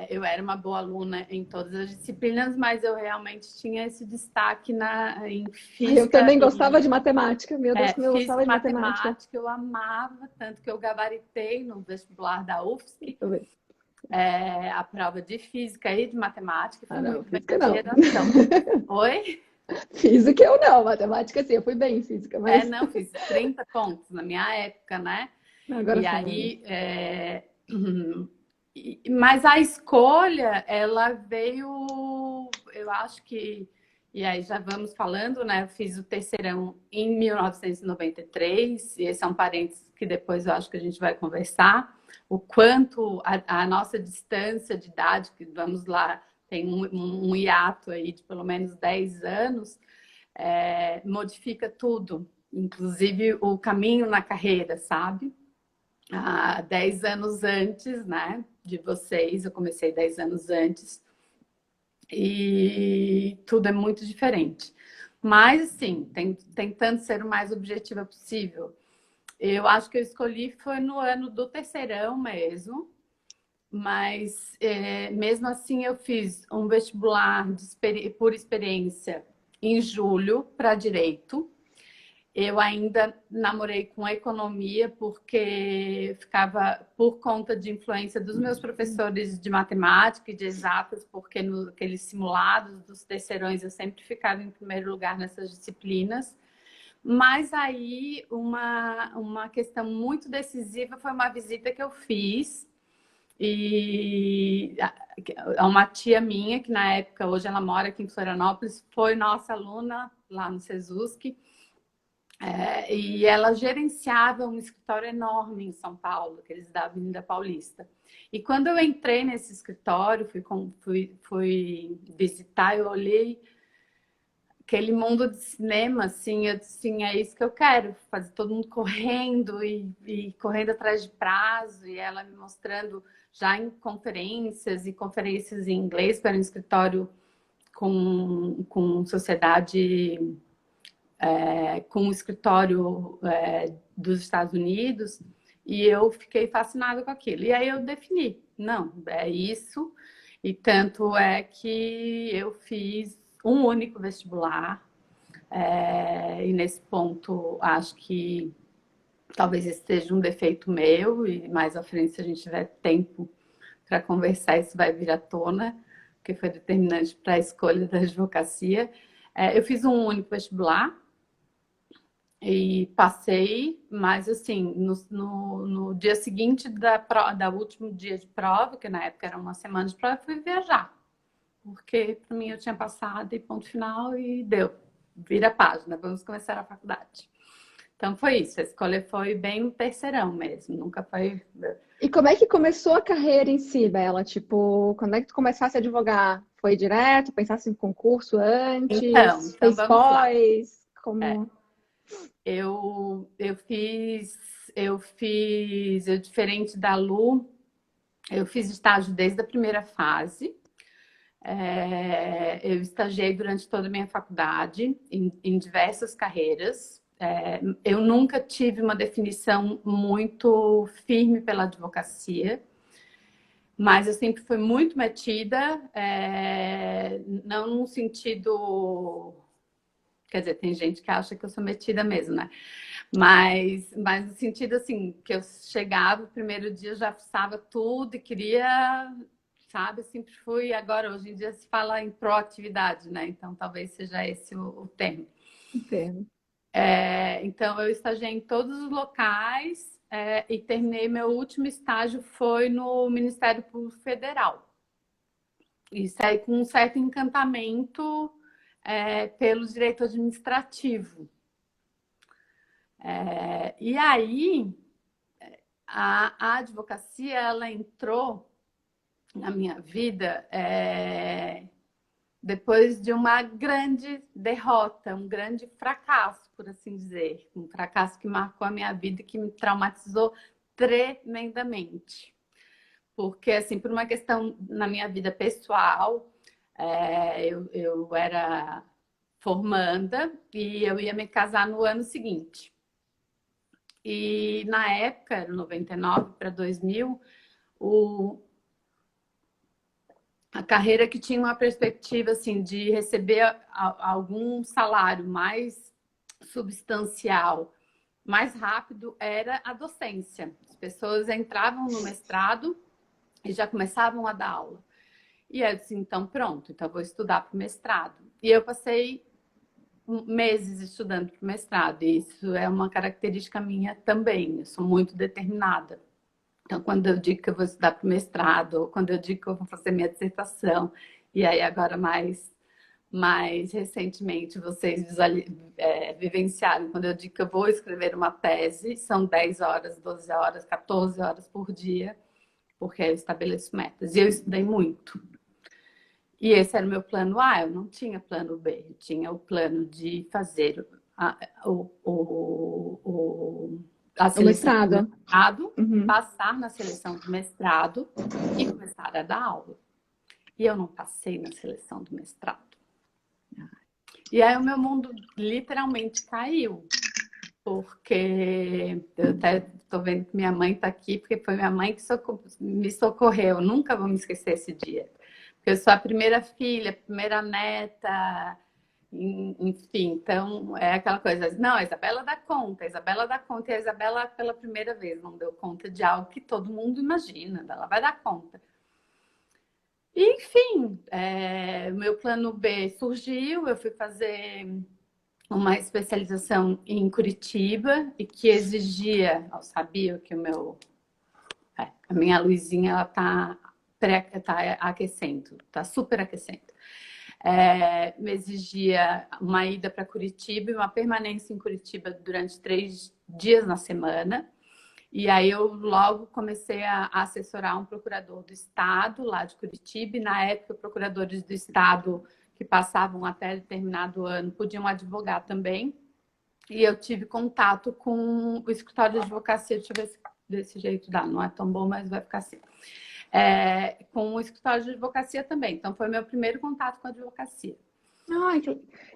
Eu era uma boa aluna em todas as disciplinas, mas eu realmente tinha esse destaque em física. Eu também gostava de matemática, meu Deus, como eu gostava de matemática. Eu amava, tanto que eu gabaritei no vestibular da UFSC. A prova de física e de matemática. Não, física não. Oi? Física eu não, matemática sim, eu fui bem em física. Mas... não, fiz 30 pontos na minha época, né? Agora e aí... Mas a escolha, ela veio, eu acho que E aí já vamos falando, né? Eu fiz o terceirão em 1993, e esse é um parênteses que depois eu acho que a gente vai conversar, o quanto a nossa distância de idade, que vamos lá, tem um hiato aí de pelo menos 10 anos, modifica tudo, inclusive o caminho na carreira, sabe? Há 10 anos antes, né, de vocês, eu comecei 10 anos antes, e tudo é muito diferente. Mas, assim, tentando ser o mais objetiva possível, eu acho que eu escolhi foi no ano do terceirão mesmo, mas mesmo assim eu fiz um vestibular por experiência em julho para direito. Eu ainda namorei com economia porque ficava por conta de influência dos meus professores de matemática e de exatas, porque naqueles simulados dos terceirões eu sempre ficava em primeiro lugar nessas disciplinas. Mas aí uma questão muito decisiva foi uma visita que eu fiz e uma tia minha, que na época, hoje ela mora aqui em Florianópolis, foi nossa aluna lá no Sesusc. E ela gerenciava um escritório enorme em São Paulo, aqueles da Avenida Paulista. E quando eu entrei nesse escritório, fui visitar, eu olhei aquele mundo de cinema, assim, eu disse, assim, é isso que eu quero, fazer todo mundo correndo e correndo atrás de prazo, e ela me mostrando já em conferências e conferências em inglês, para um escritório com sociedade... com o escritório dos Estados Unidos, e eu fiquei fascinada com aquilo. E aí eu defini, não, é isso, e tanto é que eu fiz um único vestibular, e nesse ponto acho que talvez esse seja um defeito meu, e mais à frente, se a gente tiver tempo para conversar, isso vai vir à tona, porque foi determinante para a escolha da advocacia. Eu fiz um único vestibular, e passei, mas assim, no dia seguinte da último dia de prova, que na época era uma semana de prova, eu fui viajar. Porque para mim eu tinha passado e ponto final e deu. Vira a página, vamos começar a faculdade. Então foi isso, a escolha foi bem no terceirão mesmo, nunca foi... E como é que começou a carreira em si, Bela? Tipo, quando é que tu começasse a advogar? Foi direto? Pensasse em concurso antes? Então fez vamos pós? lá. Como... Diferente da Lu, eu fiz estágio desde a primeira fase. Eu estagiei durante toda a minha faculdade, em diversas carreiras. Eu nunca tive uma definição muito firme pela advocacia, mas eu sempre fui muito metida, não num sentido... Quer dizer, tem gente que acha que eu sou metida mesmo, né? Mas no sentido assim, que eu chegava, o primeiro dia já fuçava tudo e queria, sabe? Eu sempre fui. Agora, hoje em dia se fala em proatividade, né? Então, talvez seja esse o termo. Entendo. Então, eu estagiei em todos os locais e terminei meu último estágio foi no Ministério Público Federal. E saí com um certo encantamento pelo direito administrativo. E aí, a advocacia, ela entrou na minha vida depois de uma grande derrota, um grande fracasso, por assim dizer. Um fracasso que marcou a minha vida e que me traumatizou tremendamente. Porque, assim, por uma questão na minha vida pessoal, eu era formanda e eu ia me casar no ano seguinte. E na época, era 99 para 2000, a carreira que tinha uma perspectiva assim, de receber algum salário mais substancial, mais rápido, era a docência. As pessoas entravam no mestrado e já começavam a dar aula. E eu disse, então pronto, então vou estudar para o mestrado. E eu passei meses estudando para o mestrado, e isso é uma característica minha também, eu sou muito determinada. Então, quando eu digo que eu vou estudar para o mestrado, ou quando eu digo que eu vou fazer minha dissertação, e aí agora mais mas recentemente vocês vivenciaram, quando eu digo que eu vou escrever uma tese, são 10 horas, 12 horas, 14 horas por dia, porque eu estabeleço metas. E eu estudei muito. E esse era o meu plano A, eu não tinha plano B, eu tinha o plano de fazer a O seleção do mestrado. mestrado, Uhum. passar na seleção do mestrado e começar a dar aula. E eu não passei na seleção do mestrado. E aí o meu mundo literalmente caiu. Porque eu até estou vendo que minha mãe está aqui, porque foi minha mãe que me socorreu. Eu nunca vou me esquecer esse dia. Porque eu sou a primeira filha, a primeira neta, enfim. Então, é aquela coisa. Não, a Isabela dá conta, a Isabela dá conta. E a Isabela, pela primeira vez, não deu conta de algo que todo mundo imagina. Ela vai dar conta. E, enfim, meu plano B surgiu, eu fui fazer uma especialização em Curitiba e que exigia, eu sabia que a minha luzinha ela tá aquecendo, tá super aquecendo. Me exigia uma ida para Curitiba e uma permanência em Curitiba durante 3 dias na semana. E aí eu logo comecei a assessorar um procurador do estado lá de Curitiba. E na época, procuradores do estado que passavam até determinado ano podiam advogar também. E eu tive contato com o escritório de advocacia. Deixa eu ver se desse jeito dá. Não é tão bom, mas vai ficar assim. Com o escritório de advocacia também. Então, foi meu primeiro contato com a advocacia.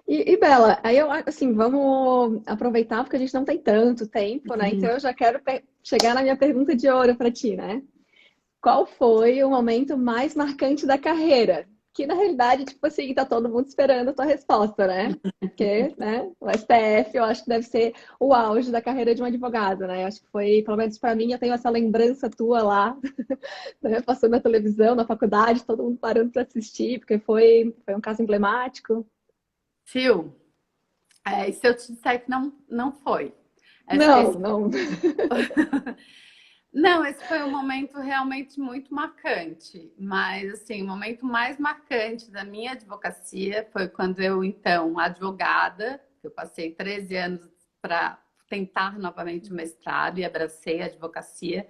E Bela, aí eu assim, vamos aproveitar porque a gente não tem tanto tempo, né? Então eu já quero chegar na minha pergunta de ouro para ti, né? Qual foi o momento mais marcante da carreira? Que na realidade, tipo assim, tá todo mundo esperando a tua resposta, né? Porque, né, o STF eu acho que deve ser o auge da carreira de um advogado, né? Eu acho que foi, pelo menos para mim, eu tenho essa lembrança tua lá, né? Passando na televisão, na faculdade, todo mundo parando para assistir, porque foi um caso emblemático. Phil, e se eu te disser que não foi? Não. Não, esse foi um momento realmente muito marcante. Mas, assim, o momento mais marcante da minha advocacia foi quando eu, então, advogada, eu passei 13 anos para tentar novamente o mestrado e abracei a advocacia.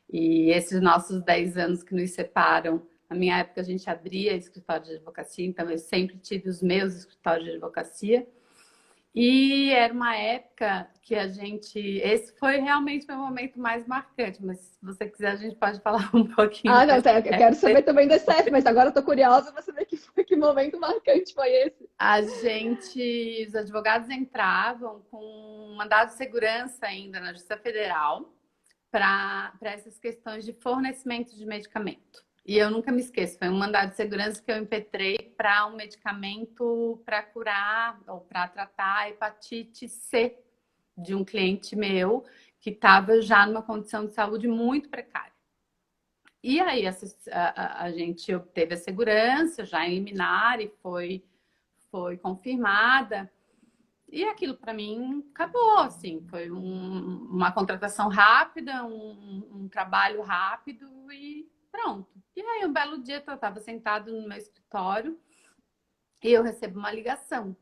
E esses nossos 10 anos que nos separam, na minha época a gente abria escritório de advocacia, então eu sempre tive os meus escritórios de advocacia. E era uma época que esse foi realmente meu momento mais marcante, mas se você quiser a gente pode falar um pouquinho. Não, eu quero saber também do SF, mas agora eu tô curiosa para saber que momento marcante foi esse. Os advogados entravam com um mandado de segurança ainda na Justiça Federal para essas questões de fornecimento de medicamento. E eu nunca me esqueço, foi um mandado de segurança que eu impetrei para um medicamento para curar ou para tratar a hepatite C de um cliente meu que estava já numa condição de saúde muito precária. E aí a gente obteve a segurança já em liminar e foi confirmada. E aquilo para mim acabou, assim, foi uma contratação rápida, um trabalho rápido e pronto. E aí um belo dia eu estava sentado no meu escritório e eu recebo uma ligação.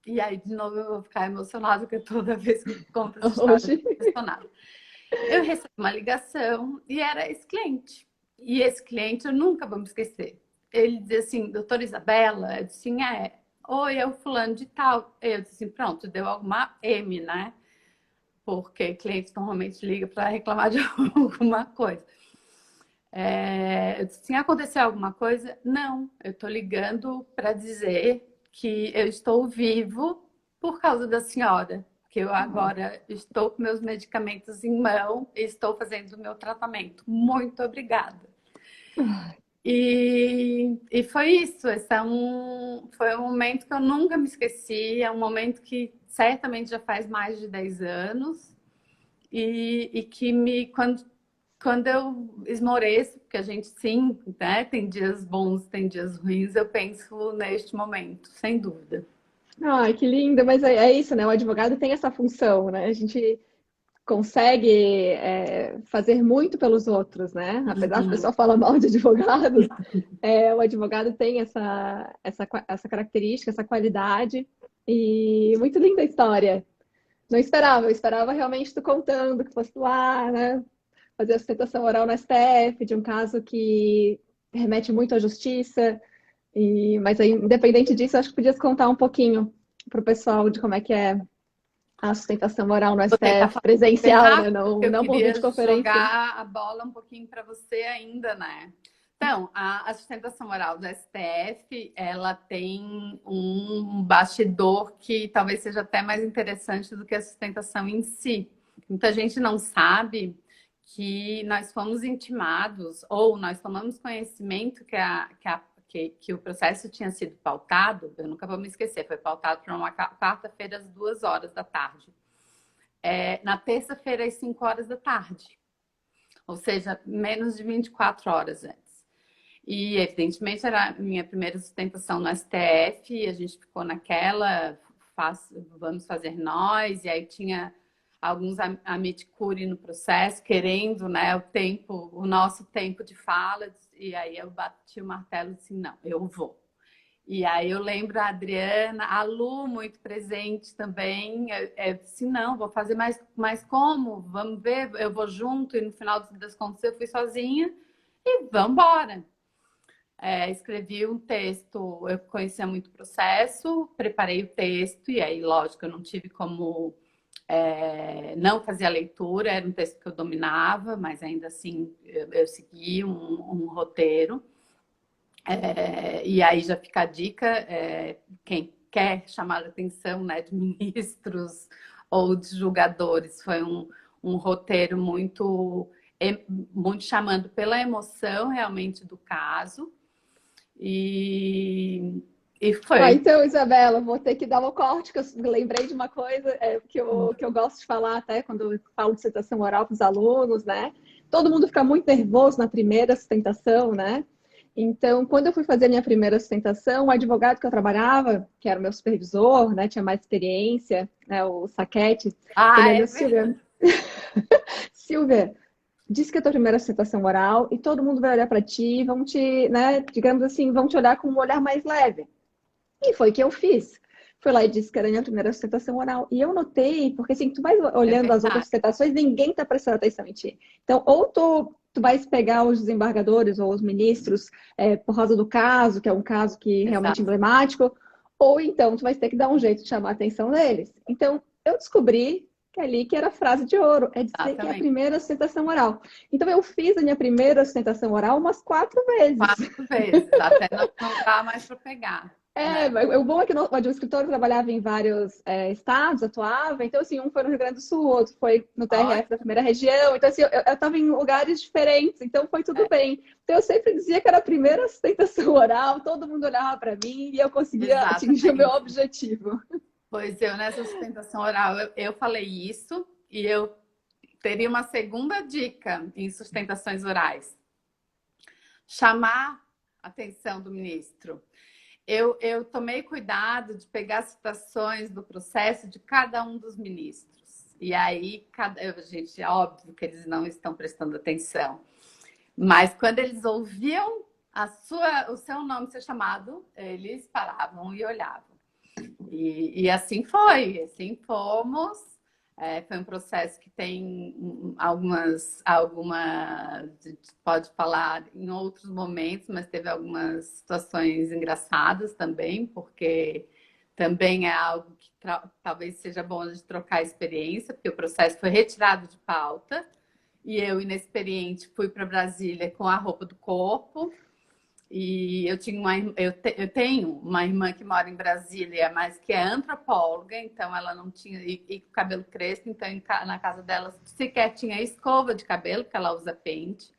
E aí, de novo, eu vou ficar emocionada, porque toda vez que eu conto essa história, eu fico emocionada. Eu recebo uma ligação e era esse cliente. E esse cliente eu nunca vou me esquecer. Ele dizia assim, doutora Isabela, eu disse assim, oi, é o fulano de tal. Eu disse assim, pronto, deu alguma M, né? Porque clientes normalmente ligam para reclamar de alguma coisa. Eu disse assim, aconteceu alguma coisa? Não, eu estou ligando para dizer que eu estou vivo por causa da senhora. Que eu agora estou com meus medicamentos em mão e estou fazendo o meu tratamento. Muito obrigada. E foi isso. Foi um momento que eu nunca me esqueci. É um momento que certamente já faz mais de 10 anos. E que quando eu esmoreço, porque a gente sim, né, tem dias bons, tem dias ruins, eu penso neste momento, sem dúvida. Ai, que lindo, mas é isso, né? O advogado tem essa função, né? A gente consegue fazer muito pelos outros, né? Apesar do pessoal falar mal de advogado, o advogado tem essa característica, essa qualidade. E muito linda a história. Não esperava, eu esperava realmente tu contando que fosse lá, né? Fazer a sustentação oral no STF, de um caso que remete muito à justiça. Mas aí, independente disso, acho que podias contar um pouquinho para o pessoal de como é que é a sustentação oral no STF presencial, né? Não por videoconferência. Jogar a bola um pouquinho para você ainda, né? Então, a sustentação oral do STF, ela tem um bastidor que talvez seja até mais interessante do que a sustentação em si. Muita gente não sabe que nós fomos intimados ou nós tomamos conhecimento que o processo tinha sido pautado, eu nunca vou me esquecer, foi pautado para uma quarta-feira às 2h da tarde. Na terça-feira às 5h da tarde. Ou seja, menos de 24 horas antes. E, evidentemente, era a minha primeira sustentação no STF, e a gente ficou naquela, vamos fazer nós, e aí tinha alguns amiticuri no processo, querendo, né, o nosso tempo de fala, e aí eu bati o martelo e disse, não, eu vou. E aí eu lembro a Adriana, a Lu muito presente também, eu disse, não, vou fazer mais como? Vamos ver, eu vou junto, e no final das contas eu fui sozinha, e vamos embora. Escrevi um texto, eu conhecia muito o processo, preparei o texto, e aí, lógico, eu não tive como não fazer a leitura, era um texto que eu dominava, mas ainda assim eu segui um roteiro. E aí já fica a dica, quem quer chamar a atenção, né, de ministros ou de julgadores, foi um roteiro muito chamando pela emoção realmente do caso. E foi. Então, Isabela, vou ter que dar um corte, que eu lembrei de uma coisa que eu gosto de falar até quando eu falo de sustentação oral para os alunos, né? Todo mundo fica muito nervoso na primeira sustentação, né? Então, quando eu fui fazer a minha primeira sustentação, o advogado que eu trabalhava, que era o meu supervisor, né? Tinha mais experiência, né? O Saquete. Ele disse, Silvia, disse que é a tua primeira sustentação oral e todo mundo vai olhar para ti, vão te, né? Digamos assim, vão te olhar com um olhar mais leve. E foi o que eu fiz. Fui lá e disse que era a minha primeira sustentação oral. E eu notei, porque assim, tu vai olhando as outras sustentações, ninguém tá prestando atenção em ti. Então, ou tu vais pegar os desembargadores ou os ministros por causa do caso, que é um caso que realmente emblemático, ou então tu vais ter que dar um jeito de chamar a atenção deles. Então, eu descobri que era a frase de ouro, é dizer que é a primeira sustentação oral. Então, eu fiz a minha primeira sustentação oral umas 4 vezes. 4 vezes, até não dá mais para pegar. O bom é que o escritório trabalhava em vários estados, atuava. Então, assim, um foi no Rio Grande do Sul, outro foi no TRF da primeira região. Então, assim, eu estava em lugares diferentes, então foi tudo bem. Então, eu sempre dizia que era a primeira sustentação oral, todo mundo olhava para mim e eu conseguia atingir o meu objetivo. Pois nessa sustentação oral, eu falei isso e eu teria uma segunda dica em sustentações orais. Chamar a atenção do ministro. Eu tomei cuidado de pegar citações do processo de cada um dos ministros. E aí, gente, é óbvio que eles não estão prestando atenção. Mas quando eles ouviam o seu nome ser chamado, eles paravam e olhavam. E assim foi, assim fomos. Foi um processo que tem algumas, pode falar em outros momentos, mas teve algumas situações engraçadas também, porque também é algo que talvez seja bom de trocar experiência, porque o processo foi retirado de pauta e eu, inexperiente, fui para Brasília com a roupa do corpo. E eu tenho uma irmã que mora em Brasília, mas que é antropóloga, então ela não tinha, e com cabelo crespo, então na casa dela sequer tinha escova de cabelo, porque ela usa pente.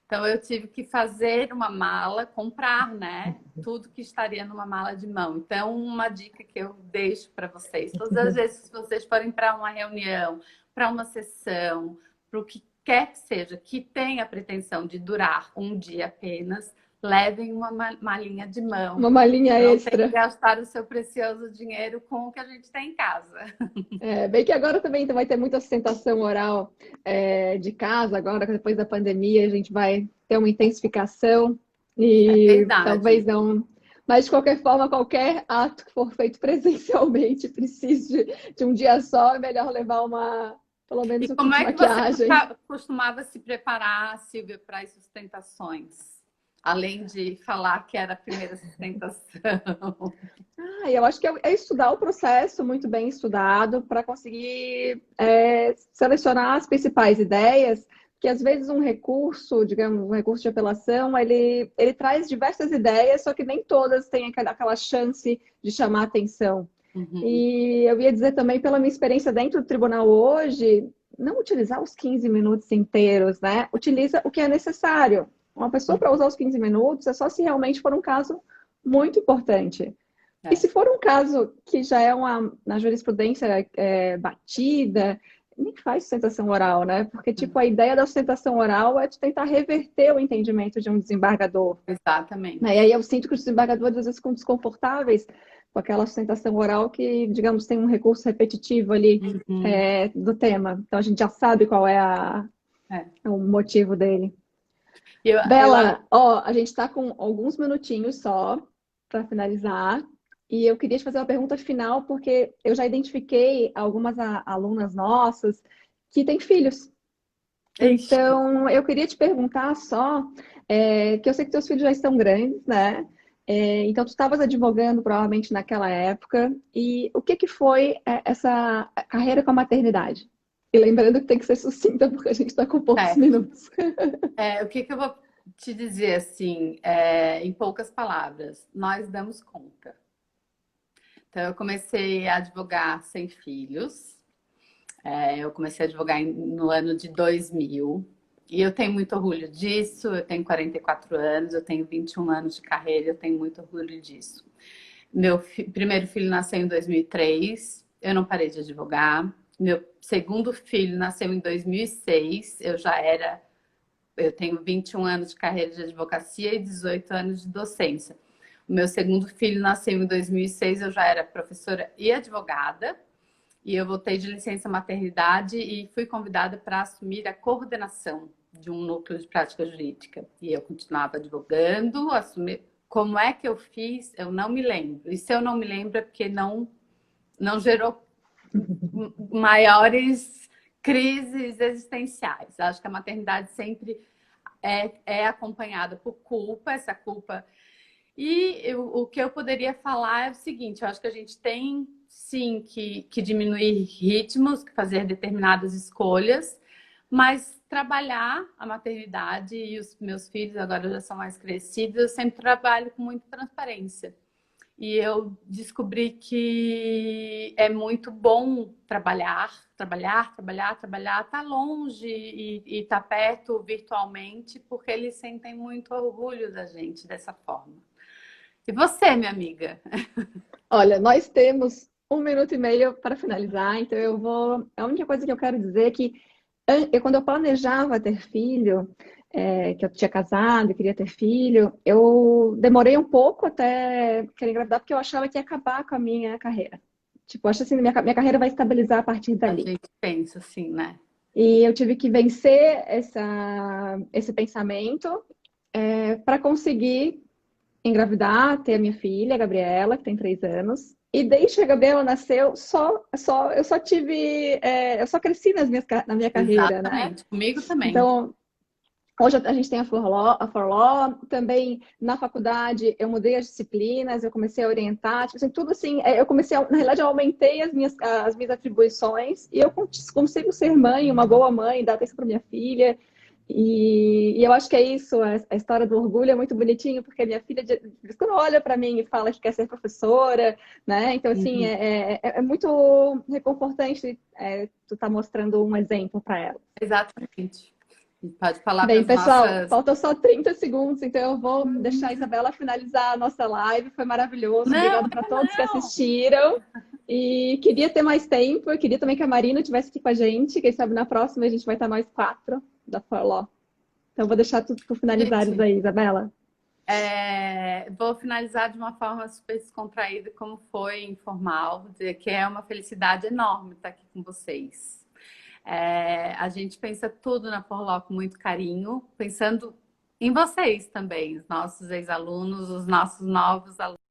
Então eu tive que fazer uma mala, comprar, né? Tudo que estaria numa mala de mão. Então, uma dica que eu deixo para vocês: todas as vezes que vocês forem para uma reunião, para uma sessão, para o que quer que seja, que tenha a pretensão de durar um dia apenas, levem uma malinha de mão. Uma malinha Não extra. tem que gastar o seu precioso dinheiro com o que a gente tem em casa. Bem que agora também vai ter muita sustentação oral de casa, agora depois da pandemia a gente vai ter uma intensificação e Verdade. talvez não. Mas de qualquer forma, qualquer ato que for feito presencialmente precise de um dia só, é melhor levar pelo menos um kit de maquiagem. Como é que você costumava se preparar, Silvia, para as sustentações? Além de falar que era a primeira sustentação. Eu acho que é estudar o processo muito bem estudado para conseguir selecionar as principais ideias, que às vezes um recurso, digamos, um recurso de apelação, ele traz diversas ideias, só que nem todas têm aquela chance de chamar atenção. Uhum. E eu ia dizer também, pela minha experiência dentro do tribunal hoje, não utilizar os 15 minutos inteiros, né? Utiliza o que é necessário. Uma pessoa para usar os 15 minutos é só se realmente for um caso muito importante. E se for um caso que já é na jurisprudência batida, nem faz sustentação oral, né? Porque, tipo, a ideia da sustentação oral é de tentar reverter o entendimento de um desembargador. Exatamente. E aí eu sinto que os desembargadores às vezes ficam desconfortáveis com aquela sustentação oral que, digamos, tem um recurso repetitivo ali do tema. Então a gente já sabe qual é o motivo dele. Bela, a gente está com alguns minutinhos só para finalizar. E eu queria te fazer uma pergunta final, porque eu já identifiquei algumas alunas nossas que têm filhos. Então, eu queria te perguntar só, que eu sei que teus filhos já estão grandes, né? Então, tu estavas advogando provavelmente naquela época. E o que foi essa carreira com a maternidade? E lembrando que tem que ser sucinta, porque a gente está com poucos minutos. O que eu vou te dizer, assim, em poucas palavras? Nós damos conta. Então, eu comecei a advogar sem filhos. Eu comecei a advogar no ano de 2000. E eu tenho muito orgulho disso. Eu tenho 44 anos, eu tenho 21 anos de carreira, eu tenho muito orgulho disso. Meu primeiro filho nasceu em 2003. Eu não parei de advogar. Meu segundo filho nasceu em 2006. Eu tenho 21 anos de carreira de advocacia e 18 anos de docência. O meu segundo filho nasceu em 2006, eu já era professora e advogada. E eu voltei de licença maternidade e fui convidada para assumir a coordenação de um núcleo de prática jurídica. E eu continuava advogando, assumir. Como é que eu fiz? Eu não me lembro. E se eu não me lembro é porque não gerou maiores crises existenciais. Acho que a maternidade sempre é acompanhada por culpa, essa culpa. E o que eu poderia falar é o seguinte, eu acho que a gente tem, sim, que diminuir ritmos, que fazer determinadas escolhas, mas trabalhar a maternidade e os meus filhos agora já são mais crescidos, eu sempre trabalho com muita transparência. E eu descobri que é muito bom trabalhar, tá longe e tá perto virtualmente, porque eles sentem muito orgulho da gente dessa forma. E você, minha amiga? Olha, nós temos 1 minuto e meio para finalizar, então a única coisa que eu quero dizer é que quando eu planejava ter filho, que eu tinha casado e queria ter filho, eu demorei um pouco até querer engravidar, porque eu achava que ia acabar com a minha carreira. Tipo, eu acho assim, minha carreira vai estabilizar a partir dali. A gente pensa assim, né? E eu tive que vencer esse pensamento para conseguir engravidar, ter a minha filha, a Gabriela, que tem 3 anos. E desde que a Gabriela nasceu, eu só cresci na minha carreira, Exatamente. né? Comigo também. Então, hoje a gente tem a For Law, também na faculdade eu mudei as disciplinas, eu comecei a orientar, tipo assim, tudo assim, na realidade eu aumentei as minhas atribuições e eu consigo ser mãe, uma boa mãe, dar atenção para minha filha. E eu acho que é isso, a história do orgulho é muito bonitinho, porque minha filha, quando olha para mim e fala que quer ser professora, né? Então, assim, é muito reconfortante tu tá mostrando um exemplo para ela. Exatamente. Pode falar. Bem, pessoal, faltam só 30 segundos, então eu vou deixar a Isabela finalizar a nossa live. Foi maravilhoso. Obrigada para todos que assistiram. E queria ter mais tempo. Eu queria também que a Marina estivesse aqui com a gente. Quem sabe na próxima a gente vai estar nós 4 da For Law. Então eu vou deixar tudo por finalizares aí, Isabela. Vou finalizar de uma forma super descontraída, como foi, informal, dizer que é uma felicidade enorme estar aqui com vocês. A gente pensa tudo na Forló com muito carinho, pensando em vocês também, os nossos ex-alunos, os nossos novos alunos.